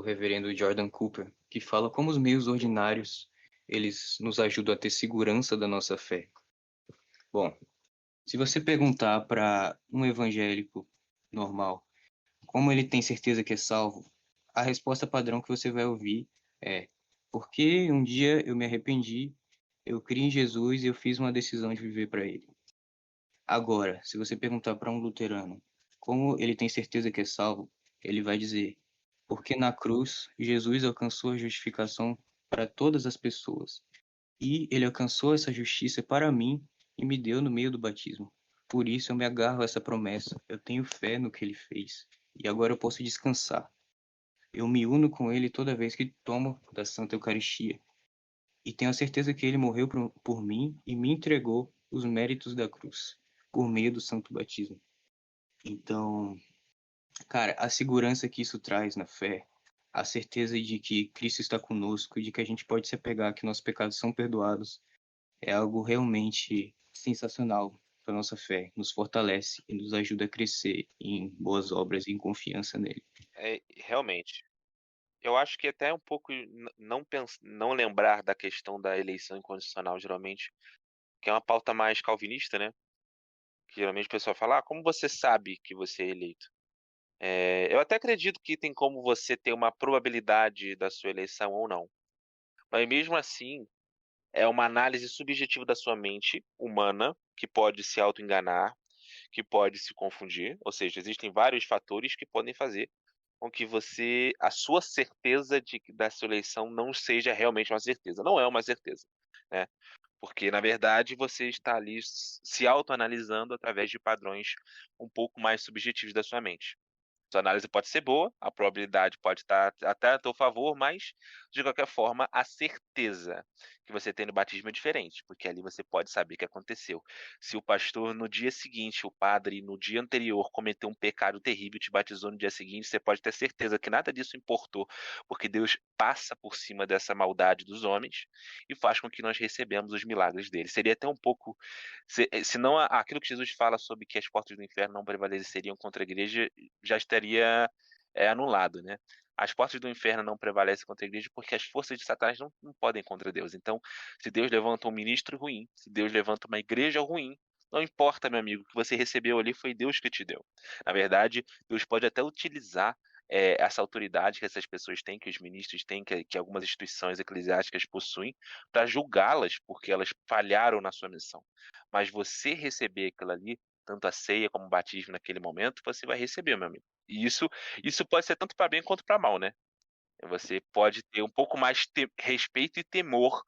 reverendo Jordan Cooper, que fala como os meios ordinários eles nos ajudam a ter segurança da nossa fé. Bom, se você perguntar para um evangélico normal como ele tem certeza que é salvo, a resposta padrão que você vai ouvir é: porque um dia eu me arrependi, eu criei em Jesus e eu fiz uma decisão de viver para ele. Agora, se você perguntar para um luterano como ele tem certeza que é salvo, ele vai dizer: porque na cruz Jesus alcançou a justificação para todas as pessoas, e ele alcançou essa justiça para mim e me deu no meio do batismo. Por isso eu me agarro a essa promessa, eu tenho fé no que ele fez, e agora eu posso descansar. Eu me uno com ele toda vez que tomo da Santa Eucaristia, e tenho a certeza que ele morreu por mim e me entregou os méritos da cruz, por meio do Santo Batismo. Então, cara, a segurança que isso traz na fé, a certeza de que Cristo está conosco e de que a gente pode se apegar, que nossos pecados são perdoados, é algo realmente sensacional para nossa fé, nos fortalece e nos ajuda a crescer em boas obras e em confiança nele. Realmente. Eu acho que até um pouco não lembrar da questão da eleição incondicional, geralmente, que é uma pauta mais calvinista, né? Que geralmente o pessoal fala, como você sabe que você é eleito? Eu até acredito que tem como você ter uma probabilidade da sua eleição ou não. Mas mesmo assim, é uma análise subjetiva da sua mente humana, que pode se auto-enganar, que pode se confundir, ou seja, existem vários fatores que podem fazer com que a sua certeza da sua eleição não seja realmente uma certeza. Não é uma certeza, né? Porque, na verdade, você está ali se autoanalisando através de padrões um pouco mais subjetivos da sua mente. Sua análise pode ser boa, a probabilidade pode estar até a teu favor, mas, de qualquer forma, a certeza que você tem no batismo é diferente, porque ali você pode saber o que aconteceu. Se o pastor, no dia seguinte, o padre, no dia anterior, cometeu um pecado terrível e te batizou no dia seguinte, você pode ter certeza que nada disso importou, porque Deus passa por cima dessa maldade dos homens e faz com que nós recebamos os milagres dele. Seria até um pouco. Se não aquilo que Jesus fala sobre que as portas do inferno não prevaleceriam contra a igreja já estaria anulado, né? as portas do inferno não prevalecem contra a igreja porque as forças de Satanás não podem contra Deus. Então, se Deus levanta um ministro ruim, se Deus levanta uma igreja ruim, não importa, meu amigo, o que você recebeu ali foi Deus que te deu. Na verdade, Deus pode até utilizar essa autoridade que essas pessoas têm, que os ministros têm, que algumas instituições eclesiásticas possuem, para julgá-las porque elas falharam na sua missão. Mas você receber aquilo ali, tanto a ceia como o batismo naquele momento, você vai receber, meu amigo. E isso pode ser tanto para bem quanto para mal, né? Você pode ter um pouco mais de respeito e temor,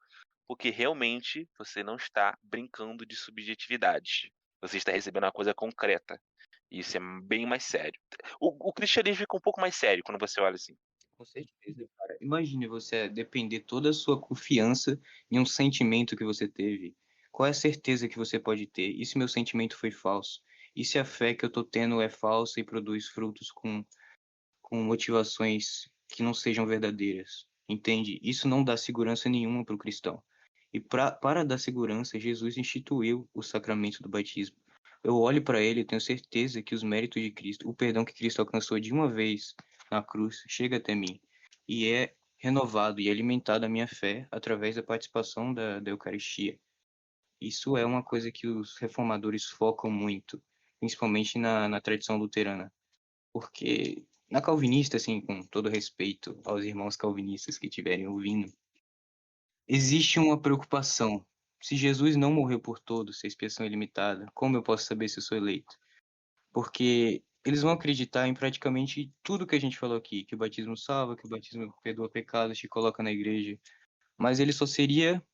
porque realmente você não está brincando de subjetividades. Você está recebendo uma coisa concreta. E isso é bem mais sério. O cristianismo fica um pouco mais sério quando você olha assim. Com certeza, cara. Imagine você depender toda a sua confiança em um sentimento que você teve. Qual é a certeza que você pode ter? E se meu sentimento foi falso? E se a fé que eu tô tendo é falsa e produz frutos com motivações que não sejam verdadeiras? Entende? Isso não dá segurança nenhuma para o cristão. E para dar segurança, Jesus instituiu o sacramento do batismo. Eu olho para ele e tenho certeza que os méritos de Cristo, o perdão que Cristo alcançou de uma vez na cruz, chega até mim. E é renovado e alimentado a minha fé através da participação da Eucaristia. Isso é uma coisa que os reformadores focam muito, principalmente na tradição luterana. Porque na calvinista, assim, com todo respeito aos irmãos calvinistas que estiverem ouvindo, existe uma preocupação. Se Jesus não morreu por todos, se a expiação é limitada, como eu posso saber se eu sou eleito? Porque eles vão acreditar em praticamente tudo que a gente falou aqui, que o batismo salva, que o batismo perdoa pecados, te coloca na igreja, mas ele só seria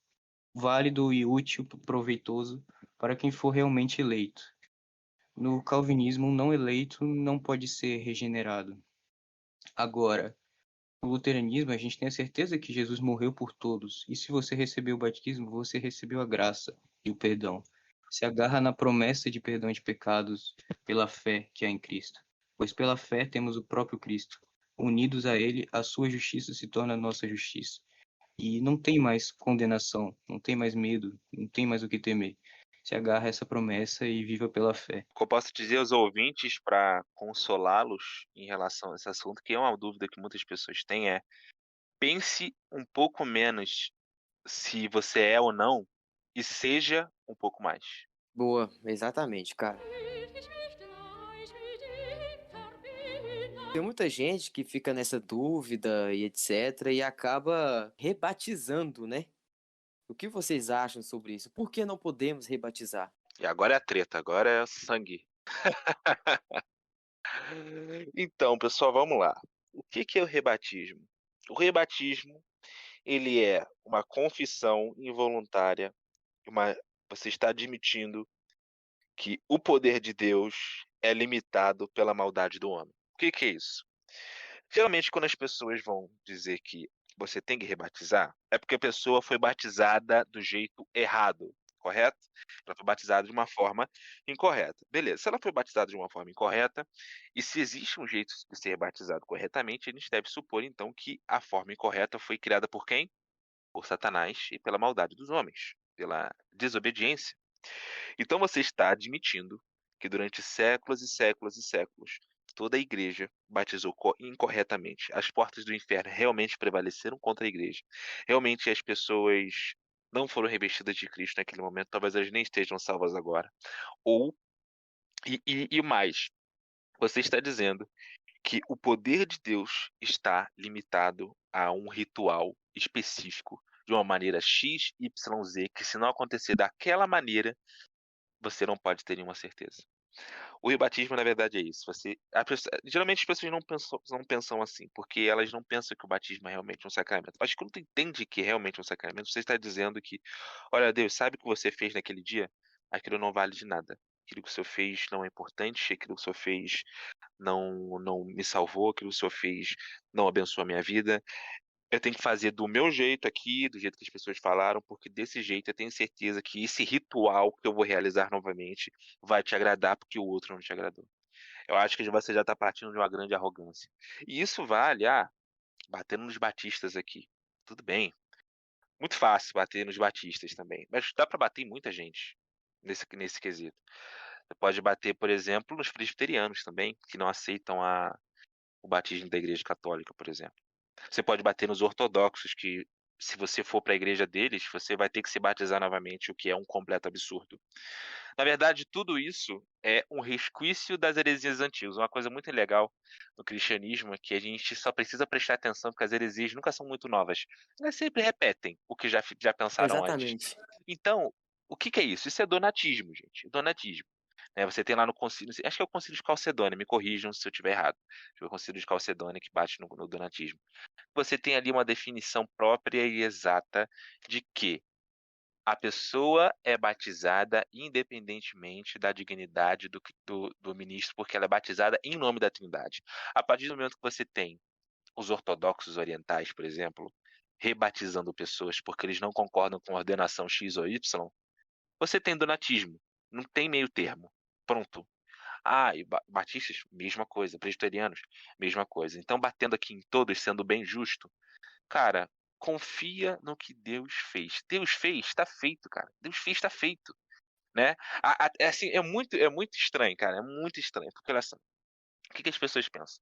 válido e útil, proveitoso para quem for realmente eleito. No calvinismo, um não eleito não pode ser regenerado. Agora, no luteranismo, a gente tem a certeza que Jesus morreu por todos. E se você recebeu o batismo, você recebeu a graça e o perdão. Se agarra na promessa de perdão de pecados pela fé que há em Cristo. Pois pela fé temos o próprio Cristo. Unidos a Ele, a sua justiça se torna a nossa justiça. E não tem mais condenação, não tem mais medo, não tem mais o que temer. Se agarra a essa promessa e viva pela fé. O que eu posso dizer aos ouvintes para consolá-los em relação a esse assunto, que é uma dúvida que muitas pessoas têm, é pense um pouco menos se você é ou não e seja um pouco mais. Boa, exatamente, cara. Tem muita gente que fica nessa dúvida e etc. e acaba rebatizando, né? O que vocês acham sobre isso? Por que não podemos rebatizar? E agora é a treta, agora é sangue. Então, pessoal, vamos lá. O que é o rebatismo? O rebatismo, ele é uma confissão involuntária, uma você está admitindo que o poder de Deus é limitado pela maldade do homem. O que é isso? Geralmente, quando as pessoas vão dizer que você tem que rebatizar, é porque a pessoa foi batizada do jeito errado, correto? Ela foi batizada de uma forma incorreta. Beleza, se ela foi batizada de uma forma incorreta, e se existe um jeito de ser batizado corretamente, a gente deve supor, então, que a forma incorreta foi criada por quem? Por Satanás e pela maldade dos homens, pela desobediência. Então você está admitindo que durante séculos e séculos e séculos, toda a igreja batizou incorretamente. As portas do inferno realmente prevaleceram contra a igreja. Realmente as pessoas não foram revestidas de Cristo naquele momento, talvez elas nem estejam salvas agora. Ou, e mais, você está dizendo que o poder de Deus está limitado a um ritual específico, de uma maneira X, Y, Z, que se não acontecer daquela maneira, você não pode ter nenhuma certeza. O rebatismo, na verdade, é isso. Geralmente as pessoas não pensam assim, porque elas não pensam que o batismo é realmente um sacramento. Mas quando tu entende que é realmente um sacramento, você está dizendo que, olha, Deus, sabe o que você fez naquele dia? Aquilo não vale de nada. Aquilo que o Senhor fez não é importante, aquilo que o Senhor fez não me salvou, aquilo que o Senhor fez não abençoou a minha vida. Eu tenho que fazer do meu jeito aqui, do jeito que as pessoas falaram, porque desse jeito eu tenho certeza que esse ritual que eu vou realizar novamente vai te agradar, porque o outro não te agradou. Eu acho que você já está partindo de uma grande arrogância. E isso vale, batendo nos batistas aqui. Tudo bem. Muito fácil bater nos batistas também. Mas dá para bater em muita gente nesse quesito. Você pode bater, por exemplo, nos presbiterianos também, que não aceitam o batismo da Igreja Católica, por exemplo. Você pode bater nos ortodoxos, que se você for para a igreja deles, você vai ter que se batizar novamente, o que é um completo absurdo. Na verdade, tudo isso é um resquício das heresias antigas. Uma coisa muito legal no cristianismo é que a gente só precisa prestar atenção porque as heresias nunca são muito novas. Elas sempre repetem o que já pensaram antes. Exatamente. Então, o que é isso? Isso é donatismo, gente. Donatismo. Né, você tem lá no concílio, acho que é o concílio de Calcedônia, me corrijam se eu estiver errado. Acho que é o concílio de Calcedônia que bate no donatismo. Você tem ali uma definição própria e exata de que a pessoa é batizada independentemente da dignidade do ministro, porque ela é batizada em nome da Trindade. A partir do momento que você tem os ortodoxos orientais, por exemplo, rebatizando pessoas porque eles não concordam com a ordenação X ou Y, você tem donatismo. Não tem meio termo. Pronto. Ah, e batistas, mesma coisa. Presbiterianos, mesma coisa. Então, batendo aqui em todos, sendo bem justo, cara, confia no que Deus fez. Deus fez, está feito, cara. Deus fez, está feito, né? É assim, é muito estranho, cara. É muito estranho. Porque olha só, o que as pessoas pensam?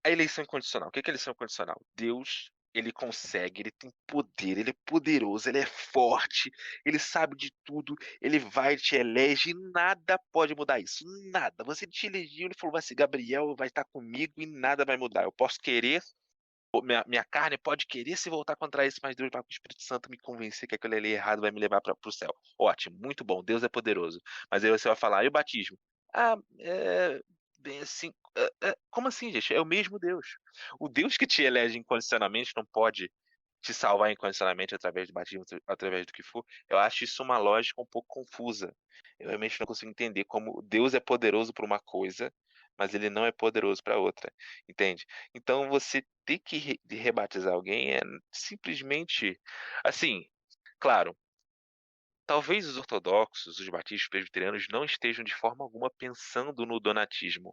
A eleição incondicional. O que é a eleição incondicional? Deus, ele consegue, ele tem poder, ele é poderoso, ele é forte, ele sabe de tudo, ele vai, te elege e nada pode mudar isso. Nada. Você te elegeu, ele falou, vai ser Gabriel, vai estar comigo e nada vai mudar. Eu posso querer, minha carne pode querer se voltar contra isso, mas Deus vai com o Espírito Santo me convencer que aquilo ali é errado, vai me levar para o céu. Ótimo, muito bom, Deus é poderoso. Mas aí você vai falar, e o batismo? Ah, bem assim, como assim, gente? É o mesmo Deus. O Deus que te elege incondicionalmente não pode te salvar incondicionalmente através do batismo, através do que for. Eu acho isso uma lógica um pouco confusa. Eu realmente não consigo entender como Deus é poderoso para uma coisa, mas ele não é poderoso para outra, entende? Então você ter que rebatizar alguém é simplesmente assim, claro, talvez os ortodoxos, os batistas os presbiterianos não estejam de forma alguma pensando no donatismo.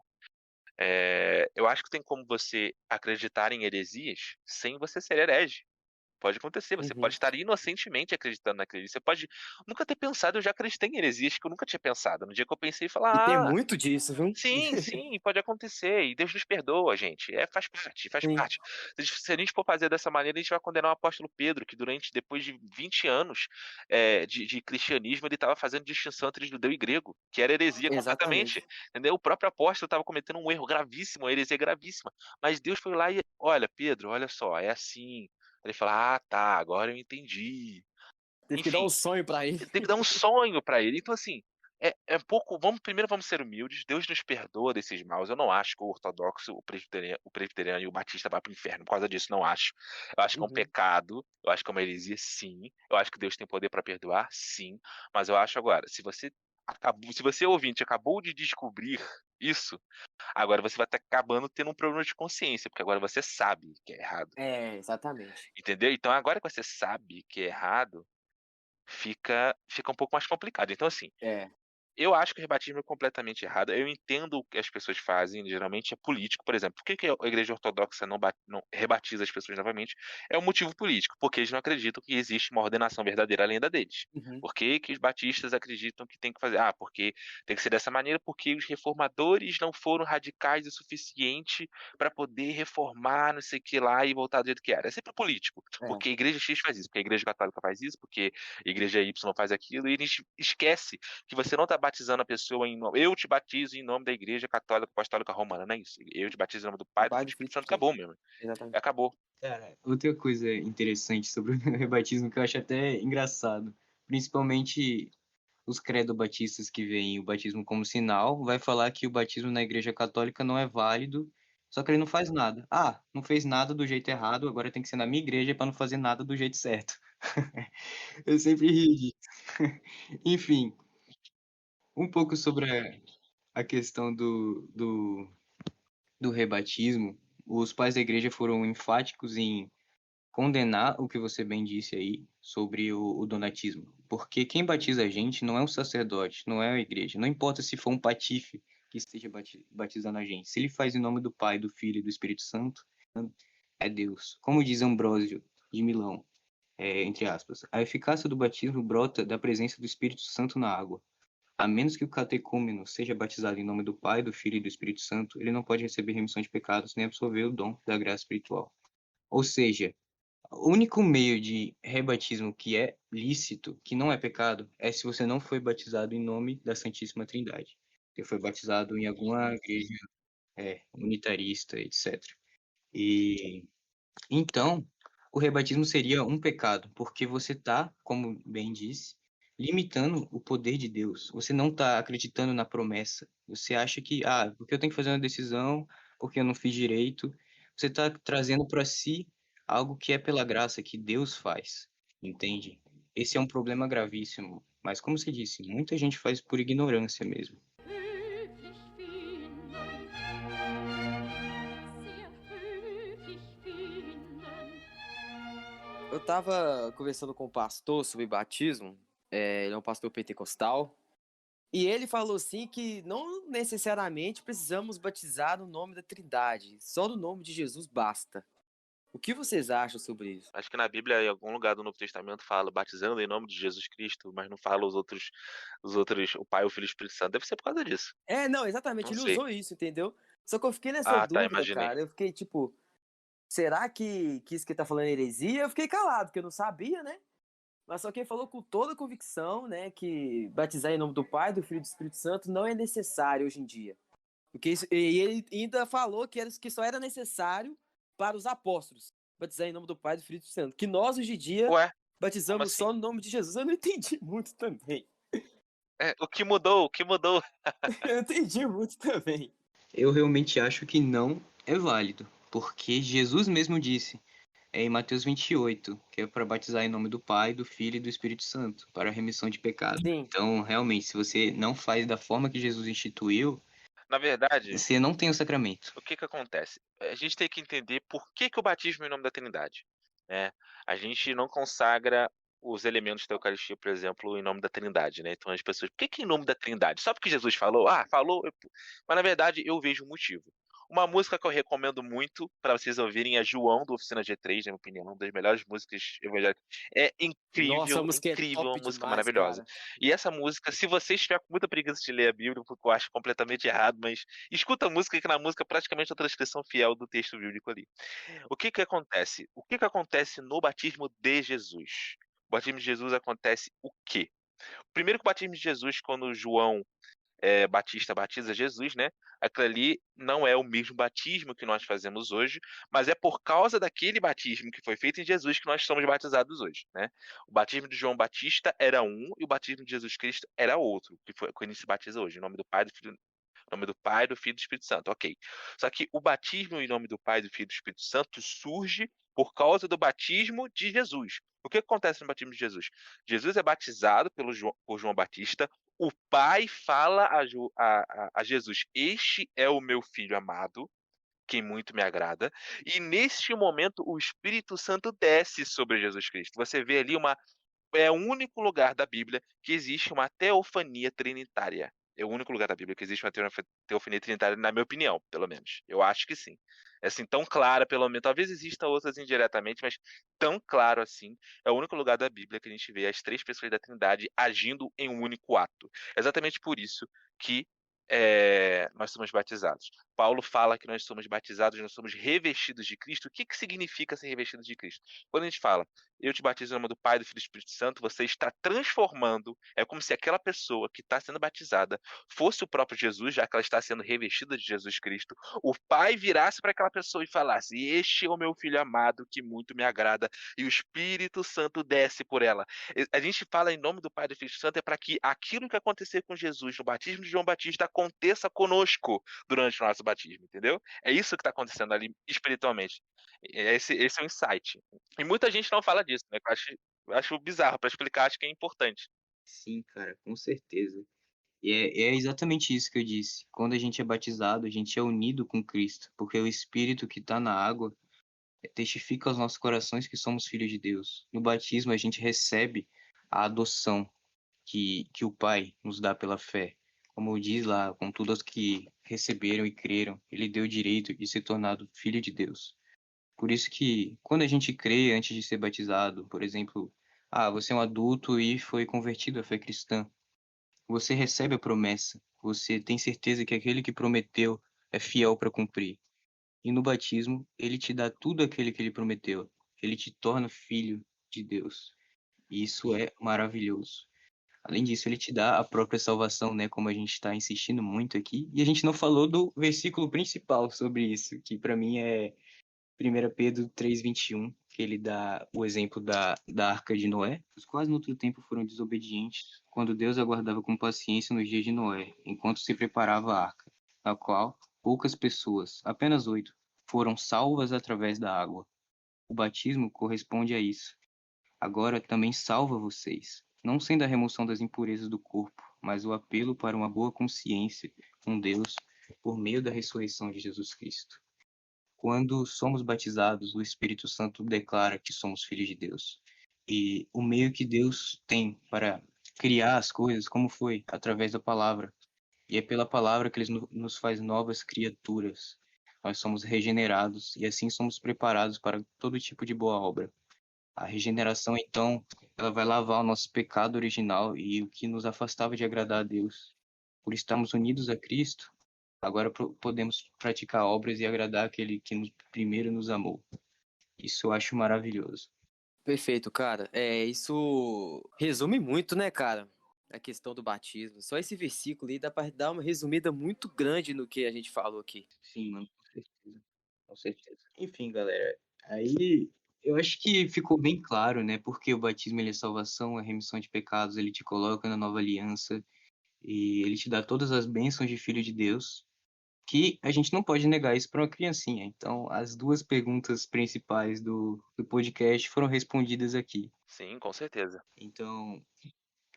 Eu acho que tem como você acreditar em heresias sem você ser herege. Pode acontecer, você pode Uhum. estar inocentemente acreditando naquilo. Você pode nunca ter pensado, eu já acreditei em heresias que eu nunca tinha pensado. No dia que eu pensei, E tem falar, ah, muito disso, viu? sim, sim, pode acontecer, e Deus nos perdoa, gente. Faz parte, faz Sim, parte. Se a gente for fazer dessa maneira, a gente vai condenar o apóstolo Pedro, que depois de 20 anos de cristianismo, ele estava fazendo distinção entre judeu e grego, que era heresia completamente. exatamente. Entendeu? O próprio apóstolo estava cometendo um erro gravíssimo, uma heresia gravíssima. Mas Deus foi lá e, olha, Pedro, olha só, é assim. Ele fala, ah, tá, agora eu entendi. Teve que dar um Enfim, sonho pra ele. ele teve que dar um sonho para ele. Então, assim, é um pouco. Vamos ser humildes. Deus nos perdoa desses maus. Eu não acho que o ortodoxo, o presbiteriano e o batista vá para o inferno. Por causa disso, não acho. Eu acho que é um Uhum. pecado. Eu acho que é uma heresia, sim. Eu acho que Deus tem poder para perdoar, sim. Mas eu acho agora, se você ouvinte acabou de descobrir isso, agora você vai estar acabando tendo um problema de consciência, porque agora você sabe que é errado. É, exatamente. Entendeu? Então, agora que você sabe que é errado, fica um pouco mais complicado. Então, assim, É. eu acho que o rebatismo é completamente errado. Eu entendo o que as pessoas fazem, geralmente é político. Por exemplo, por que a Igreja Ortodoxa não rebatiza as pessoas novamente? É um motivo político, porque eles não acreditam que existe uma ordenação verdadeira além da deles. Uhum. Por que os batistas acreditam que tem que fazer? Ah, porque tem que ser dessa maneira, porque os reformadores não foram radicais o suficiente para poder reformar, não sei o que lá, e voltar do jeito que era. É sempre político. É. Porque a Igreja X faz isso, porque a Igreja Católica faz isso, porque a Igreja Y faz aquilo, e eles esquecem que você não está batizando a pessoa em nome. Eu te batizo em nome da Igreja Católica Apostólica Romana, não é isso. Eu te batizo em nome do Do Pai, do pai, Filho e do do filho, Espírito do Santo. Espírito. Acabou mesmo. Exatamente. Acabou. Cara, outra coisa interessante sobre o rebatismo que eu acho até engraçado, principalmente os credo-batistas que veem o batismo como sinal, vai falar que o batismo na Igreja Católica não é válido, só que ele não faz nada. Ah, não fez nada do jeito errado, agora tem que ser na minha igreja para não fazer nada do jeito certo. Eu sempre rio disso. Enfim, um pouco sobre a questão do rebatismo. Os pais da igreja foram enfáticos em condenar o que você bem disse aí sobre o donatismo. Porque quem batiza a gente não é um sacerdote, não é a igreja. Não importa se for um patife que esteja batizando a gente. Se ele faz em nome do Pai, do Filho e do Espírito Santo, é Deus. Como diz Ambrósio de Milão, entre aspas, a eficácia do batismo brota da presença do Espírito Santo na água. A menos que o catecúmeno seja batizado em nome do Pai, do Filho e do Espírito Santo, ele não pode receber remissão de pecados nem absorver o dom da graça espiritual. Ou seja, o único meio de rebatismo que é lícito, que não é pecado, é se você não foi batizado em nome da Santíssima Trindade. Você foi batizado em alguma igreja unitarista, etc. E então, o rebatismo seria um pecado, porque você está, como bem disse, limitando o poder de Deus. Você não está acreditando na promessa. Você acha que, porque eu tenho que fazer uma decisão, porque eu não fiz direito. Você está trazendo para si algo que é pela graça que Deus faz, entende? Esse é um problema gravíssimo. Mas, como você disse, muita gente faz por ignorância mesmo. Höflich finden, sehr höflich finden. Eu tava conversando com um pastor sobre batismo, ele é um pastor pentecostal, e ele falou assim que não necessariamente precisamos batizar no nome da Trindade, só no nome de Jesus basta. O que vocês acham sobre isso? Acho que na Bíblia, em algum lugar do Novo Testamento, fala batizando em nome de Jesus Cristo, mas não fala os outros, o Pai, o Filho e o Espírito Santo. Deve ser por causa disso. Não, exatamente, Não ele sei. usou isso, entendeu? Só que eu fiquei nessa Ah, tá, dúvida, imaginei. cara. Eu fiquei tipo, será que isso que ele tá falando é heresia? Eu fiquei calado, porque eu não sabia, né? Mas só que ele falou com toda convicção, né, que batizar em nome do Pai, do Filho e do Espírito Santo não é necessário hoje em dia. E ele ainda falou que só era necessário para os apóstolos batizar em nome do Pai, do Filho e do Espírito Santo. Que nós, hoje em dia, Ué, como batizamos assim? só no nome de Jesus. Eu não entendi muito também. O que mudou? O que mudou? Eu entendi muito também. Eu realmente acho que não é válido, porque Jesus mesmo disse em Mateus 28, que é para batizar em nome do Pai, do Filho e do Espírito Santo, para a remissão de pecado. Sim. Então, realmente, se você não faz da forma que Jesus instituiu, Na verdade, você não tem o sacramento. o que que acontece? A gente tem que entender por que que o batismo é em nome da Trindade, né? A gente não consagra os elementos da Eucaristia, por exemplo, em nome da Trindade, né? Então as pessoas, por que que em nome da Trindade? Só porque Jesus falou? Ah, falou. Mas na verdade eu vejo um motivo. Uma música que eu recomendo muito para vocês ouvirem é João do Oficina G3, na minha opinião, uma das melhores músicas evangélicas. É Nossa, a incrível, música é incrível, top uma música demais, maravilhosa. cara. E essa música, se você estiver com muita preguiça de ler a Bíblia, porque eu acho completamente errado, mas escuta a música, que na música praticamente é a transcrição fiel do texto bíblico ali. O que que acontece? O que que acontece no batismo de Jesus? O batismo de Jesus acontece o quê? Primeiro que o batismo de Jesus, quando João Batista batiza Jesus, né? Aquilo ali não é o mesmo batismo que nós fazemos hoje, mas é por causa daquele batismo que foi feito em Jesus que nós somos batizados hoje, né? O batismo de João Batista era um e o batismo de Jesus Cristo era outro, que foi quando ele se batiza hoje, em nome do Pai, do Filho, em nome do Pai, do Filho e do Espírito Santo, ok. Só que o batismo em nome do Pai, do Filho e do Espírito Santo surge por causa do batismo de Jesus. O que acontece no batismo de Jesus? Jesus é batizado por João Batista, o pai fala a Jesus: Este é o meu filho amado, quem muito me agrada. E neste momento o Espírito Santo desce sobre Jesus Cristo. Você vê ali é o único lugar da Bíblia que existe uma teofania trinitária. É o único lugar da Bíblia que existe uma teofania trinitária, na minha opinião, pelo menos. Eu acho que sim. É assim, tão clara, pelo menos. Talvez existam outras indiretamente, mas tão claro assim. É o único lugar da Bíblia que a gente vê as três pessoas da Trindade agindo em um único ato. É exatamente por isso que nós somos batizados. Paulo fala que nós somos batizados, nós somos revestidos de Cristo. O que que significa ser revestido de Cristo? Quando a gente fala, eu te batizo em nome do Pai, do Filho e do Espírito Santo, você está transformando, é como se aquela pessoa que está sendo batizada fosse o próprio Jesus, já que ela está sendo revestida de Jesus Cristo. O Pai virasse para aquela pessoa e falasse: Este é o meu filho amado, que muito me agrada, e o Espírito Santo desce por ela. A gente fala em nome do Pai e do Filho e do Espírito Santo é para que aquilo que acontecer com Jesus no batismo de João Batista aconteça conosco durante o nosso batismo, entendeu? É isso que está acontecendo ali espiritualmente. Esse é o insight. E muita gente não fala disso, né? Eu acho bizarro. Para explicar, acho que é importante. Sim, cara, com certeza. E é exatamente isso que eu disse. Quando a gente é batizado, a gente é unido com Cristo, porque o Espírito que está na água testifica aos nossos corações que somos filhos de Deus. No batismo, a gente recebe a adoção que o Pai nos dá pela fé. Como diz lá, contudo aos que receberam e creram, ele deu o direito de ser tornado filho de Deus. Por isso que, quando a gente crê antes de ser batizado, por exemplo, você é um adulto e foi convertido à fé cristã. você recebe a promessa, você tem certeza que aquele que prometeu é fiel para cumprir. E no batismo, ele te dá tudo aquilo que ele prometeu. Ele te torna filho de Deus. E isso é maravilhoso. Além disso, ele te dá a própria salvação, né? Como a gente está insistindo muito aqui. E a gente não falou do versículo principal sobre isso, que para mim é 1 Pedro 3:21, que ele dá o exemplo da arca de Noé. Os quais no outro tempo foram desobedientes, quando Deus aguardava com paciência nos dias de Noé, enquanto se preparava a arca, na qual poucas pessoas, apenas 8, foram salvas através da água. O batismo corresponde a isso. Agora também salva vocês, não sendo a remoção das impurezas do corpo, mas o apelo para uma boa consciência com Deus por meio da ressurreição de Jesus Cristo. Quando somos batizados, o Espírito Santo declara que somos filhos de Deus. E o meio que Deus tem para criar as coisas, como foi? Através da palavra. E é pela palavra que Ele nos faz novas criaturas. Nós somos regenerados e assim somos preparados para todo tipo de boa obra. A regeneração, então, ela vai lavar o nosso pecado original e o que nos afastava de agradar a Deus. Por estarmos unidos a Cristo, agora podemos praticar obras e agradar aquele que primeiro nos amou. Isso eu acho maravilhoso. Perfeito, cara. Isso resume muito, né, cara? A questão do batismo. Só esse versículo aí dá pra dar uma resumida muito grande no que a gente falou aqui. Sim, mano, com certeza. Com certeza. Enfim, galera, aí eu acho que ficou bem claro, né? Porque o batismo ele é salvação, é remissão de pecados, ele te coloca na nova aliança e ele te dá todas as bênçãos de filho de Deus, que a gente não pode negar isso para uma criancinha. Então, as duas perguntas principais do podcast foram respondidas aqui. Sim, com certeza. Então,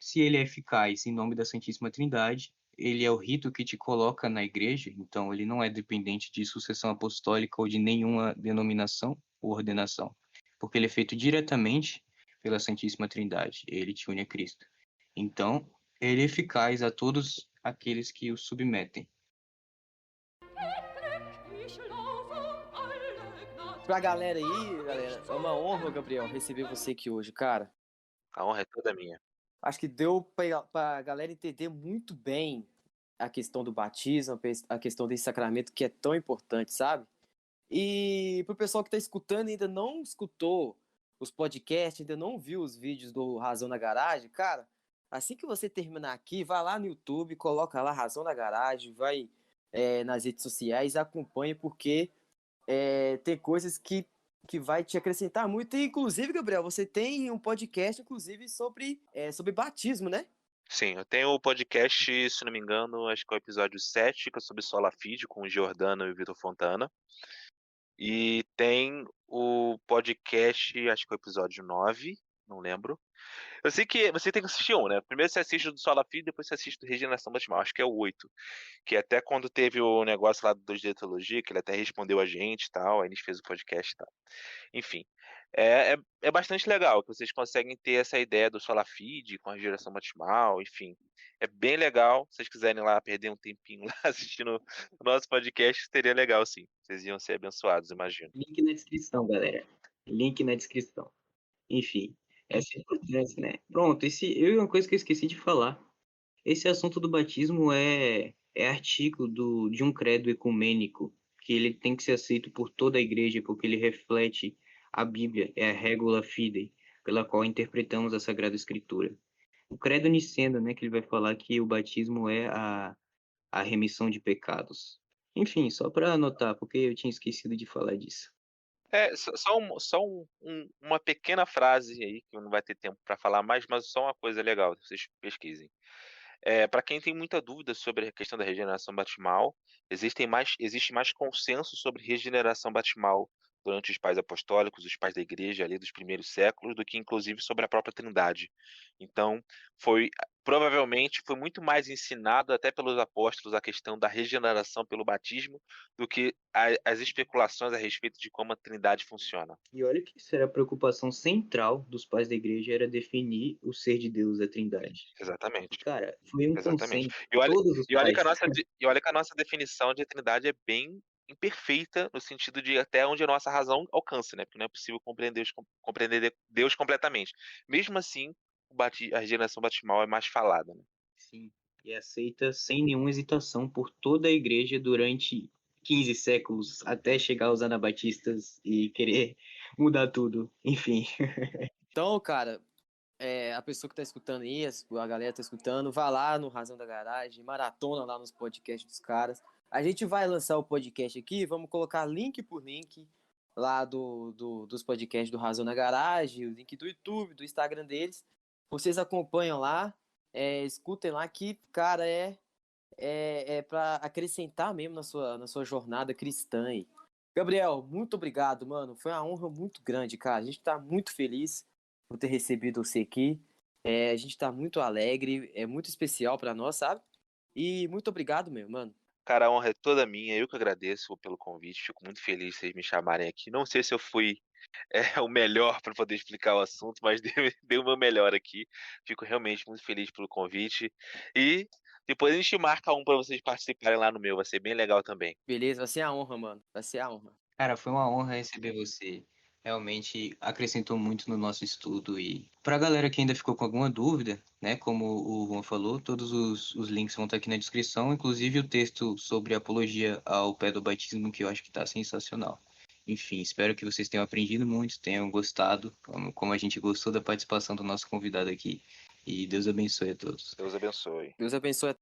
se ele é eficaz em nome da Santíssima Trindade, ele é o rito que te coloca na igreja, então ele não é dependente de sucessão apostólica ou de nenhuma denominação ou ordenação, porque ele é feito diretamente pela Santíssima Trindade, ele te une a Cristo. Então, ele é eficaz a todos aqueles que o submetem. Pra galera aí, galera, é uma honra, Gabriel, receber você aqui hoje, cara. A honra é toda minha. Acho que deu pra galera entender muito bem a questão do batismo, a questão desse sacramento que é tão importante, sabe? E pro pessoal que tá escutando e ainda não escutou os podcasts, ainda não viu os vídeos do Razão na Garagem, cara, assim que você terminar aqui, vai lá no YouTube, coloca lá Razão na Garagem, vai nas redes sociais, acompanha, porque tem coisas que vai te acrescentar muito. E, inclusive, Gabriel, você tem um podcast, inclusive, sobre batismo, né? Sim, eu tenho o podcast, se não me engano, acho que é o episódio 7, que é sobre Sola Fide, com o Giordano e o Vitor Fontana. E tem o podcast, acho que é o episódio 9, não lembro. Eu sei que você tem que assistir um, né? Primeiro você assiste o do Sola Fide, depois você assiste o Regeneração Batismal, acho que é o 8. Que até quando teve o negócio lá do 2 de Teologia, que ele até respondeu a gente e tal, aí a gente fez o podcast e tal. Enfim, é bastante legal que vocês conseguem ter essa ideia do Sola Fide com a geração batismal, enfim. É bem legal. Se vocês quiserem lá perder um tempinho lá assistindo o nosso podcast, seria legal sim. Vocês iam ser abençoados, imagino. Link na descrição, galera. Link na descrição. Enfim, essa é a importância, né? Pronto, uma coisa que eu esqueci de falar. Esse assunto do batismo é artigo de um credo ecumênico, que ele tem que ser aceito por toda a igreja, porque ele reflete a Bíblia, é a regula fidei, pela qual interpretamos a Sagrada Escritura. O credo niceno, né, que ele vai falar que o batismo é a remissão de pecados. Enfim, só para anotar, porque eu tinha esquecido de falar disso. Uma pequena frase aí, que não vai ter tempo para falar mais, mas só uma coisa legal, vocês pesquisem. Para quem tem muita dúvida sobre a questão da regeneração batismal, existe mais consenso sobre regeneração batismal durante os pais apostólicos, os pais da igreja ali dos primeiros séculos, do que inclusive sobre a própria Trindade. Então, provavelmente foi muito mais ensinado até pelos apóstolos a questão da regeneração pelo batismo do que as especulações a respeito de como a Trindade funciona. E olha que isso era a preocupação central dos pais da igreja, era definir o ser de Deus, a Trindade. Exatamente. Cara, foi um Exatamente. consenso. E olha, Todos os e olha que a pais. nossa, e olha que a nossa definição de Trindade é bem imperfeita no sentido de até onde a nossa razão alcança, né? Porque não é possível compreender Deus completamente. Mesmo assim, a regeneração batismal é mais falada, né? Sim, e aceita sem nenhuma hesitação por toda a igreja durante 15 séculos, até chegar aos anabatistas e querer mudar tudo. Enfim, Então, cara, a pessoa que tá escutando isso, a galera tá escutando, vá lá no Razão da Garagem, maratona lá nos podcasts dos caras. A gente vai lançar o podcast aqui, vamos colocar link por link lá dos podcasts do Razão da Garagem, o link do YouTube, do Instagram deles. Vocês acompanham lá, escutem lá que, cara, é para acrescentar mesmo na sua jornada cristã aí. Gabriel, muito obrigado, mano. Foi uma honra muito grande, cara. A gente tá muito feliz por ter recebido você aqui. A gente tá muito alegre, é muito especial pra nós, sabe? E muito obrigado, meu, mano. Cara, a honra é toda minha. Eu que agradeço pelo convite. Fico muito feliz de vocês me chamarem aqui. Não sei se eu fui o melhor para poder explicar o assunto, mas dei o meu melhor aqui. Fico realmente muito feliz pelo convite. E depois a gente marca um para vocês participarem lá no meu. Vai ser bem legal também. Beleza, vai ser a honra, mano. Vai ser a honra. cara, foi uma honra receber você. Realmente acrescentou muito no nosso estudo. E pra galera que ainda ficou com alguma dúvida, né, como o Juan falou, todos os links vão estar aqui na descrição, inclusive o texto sobre apologia ao pedobatismo, que eu acho que está sensacional. Enfim, espero que vocês tenham aprendido muito, tenham gostado, como a gente gostou da participação do nosso convidado aqui. E Deus abençoe a todos. Deus abençoe. Deus abençoe